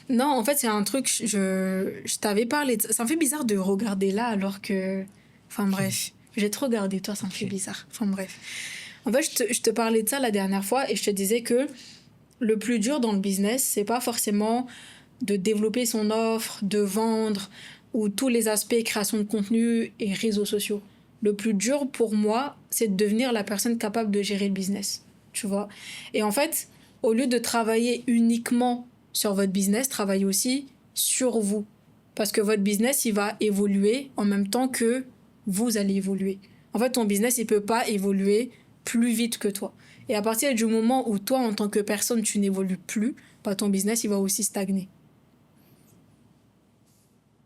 Non, en fait, c'est un truc, je t'avais parlé. Ça me fait bizarre de regarder là alors que. Enfin, bref. J'ai trop regardé toi, ça me fait bizarre. Enfin, bref. En fait, je te parlais de ça la dernière fois et je te disais que le plus dur dans le business, c'est pas forcément de développer son offre, de vendre ou tous les aspects création de contenu et réseaux sociaux. Le plus dur pour moi, c'est de devenir la personne capable de gérer le business. Tu vois? Et en fait, au lieu de travailler uniquement sur votre business, travaillez aussi sur vous. Parce que votre business, il va évoluer en même temps que vous allez évoluer. En fait, ton business, il peut pas évoluer plus vite que toi. Et à partir du moment où toi, en tant que personne, tu n'évolues plus, bah, ton business, il va aussi stagner.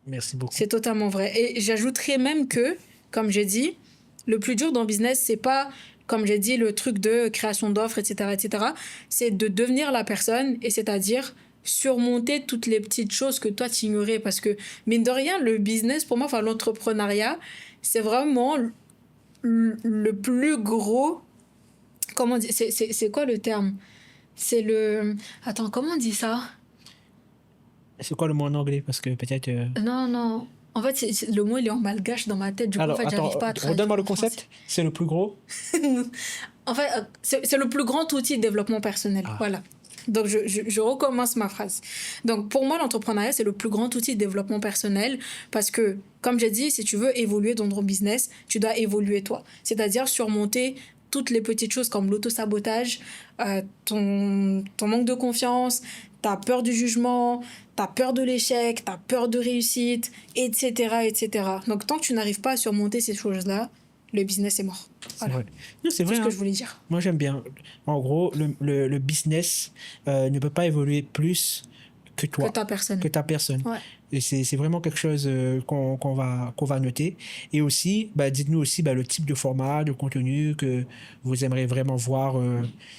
Merci beaucoup. C'est totalement vrai. Et j'ajouterais même que, comme j'ai dit, le plus dur dans le business, c'est pas, comme j'ai dit, le truc de création d'offres, etc., etc. C'est de devenir la personne, et c'est-à-dire surmonter toutes les petites choses que toi, tu ignorais. Parce que, mine de rien, le business, pour moi, enfin, l'entrepreneuriat, c'est vraiment le plus gros... Comment dire? C'est quoi le terme? C'est le... Attends, comment on dit ça? C'est quoi le mot en anglais? Parce que peut-être... Non, non. En fait, le mot, il est en malgache dans ma tête. Du coup, Alors, en fait, attends, j'arrive pas à traduire redonne-moi le en français. concept. C'est le plus gros. En fait, c'est le plus grand outil de développement personnel. Ah. Voilà. Donc, je recommence ma phrase. Donc, pour moi, l'entrepreneuriat, c'est le plus grand outil de développement personnel parce que, comme j'ai dit, si tu veux évoluer dans ton business, tu dois évoluer toi. C'est-à-dire surmonter toutes les petites choses comme l'autosabotage, ton manque de confiance, ta peur du jugement, ta peur de l'échec, ta peur de réussite, etc., etc. Donc, tant que tu n'arrives pas à surmonter ces choses-là, le business est mort. Voilà. Ouais. Non, c'est C'est vrai. ce que Hein. je voulais dire. Moi, j'aime bien. En gros, le business ne peut pas évoluer plus que toi, Que ta personne. que ta personne. Ouais. Et c'est vraiment quelque chose qu'on va noter. Et aussi, bah, dites-nous aussi bah, le type de format, de contenu que vous aimeriez vraiment voir.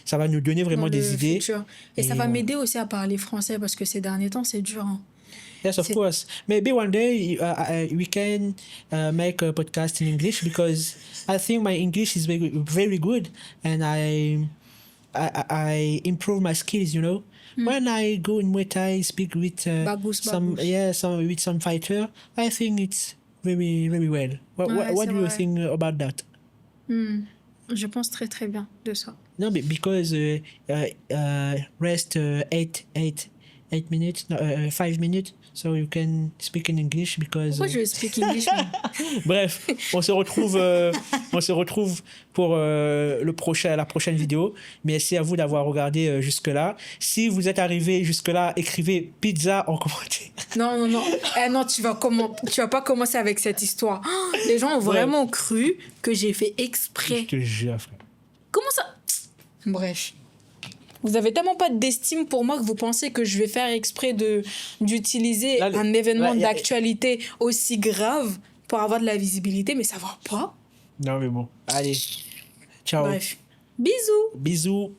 Ça va nous donner vraiment Dans des le idées. futur. Et ça va m'aider aussi à parler français parce que ces derniers temps, c'est dur. Hein. Yes, of course. Maybe one day we can make a podcast in English because I think my English is very, very good and I improve my skills, you know. When I go in Muay Thai, speak with Babous. with some fighter, I think it's very, very well. What c'est do you vrai. think about that? Je pense très très bien de ça. No, because rest 8 minutes, 5 minutes, so you can speak in English because. Pourquoi je speak English man? Bref, on se retrouve pour la prochaine vidéo. Merci à vous d'avoir regardé jusque-là. Si vous êtes arrivé jusque-là, écrivez pizza en commentaire. Non, non, non. Non, tu vas pas commencer avec cette histoire. Oh, les gens ont vraiment cru que j'ai fait exprès. Je te jure, frère. Comment ça? Bref. Vous avez tellement pas d'estime pour moi que vous pensez que je vais faire exprès d'utiliser un événement d'actualité aussi grave pour avoir de la visibilité, mais ça va pas. Non, mais bon. Allez. Ciao. Bref. Bisous. Bisous.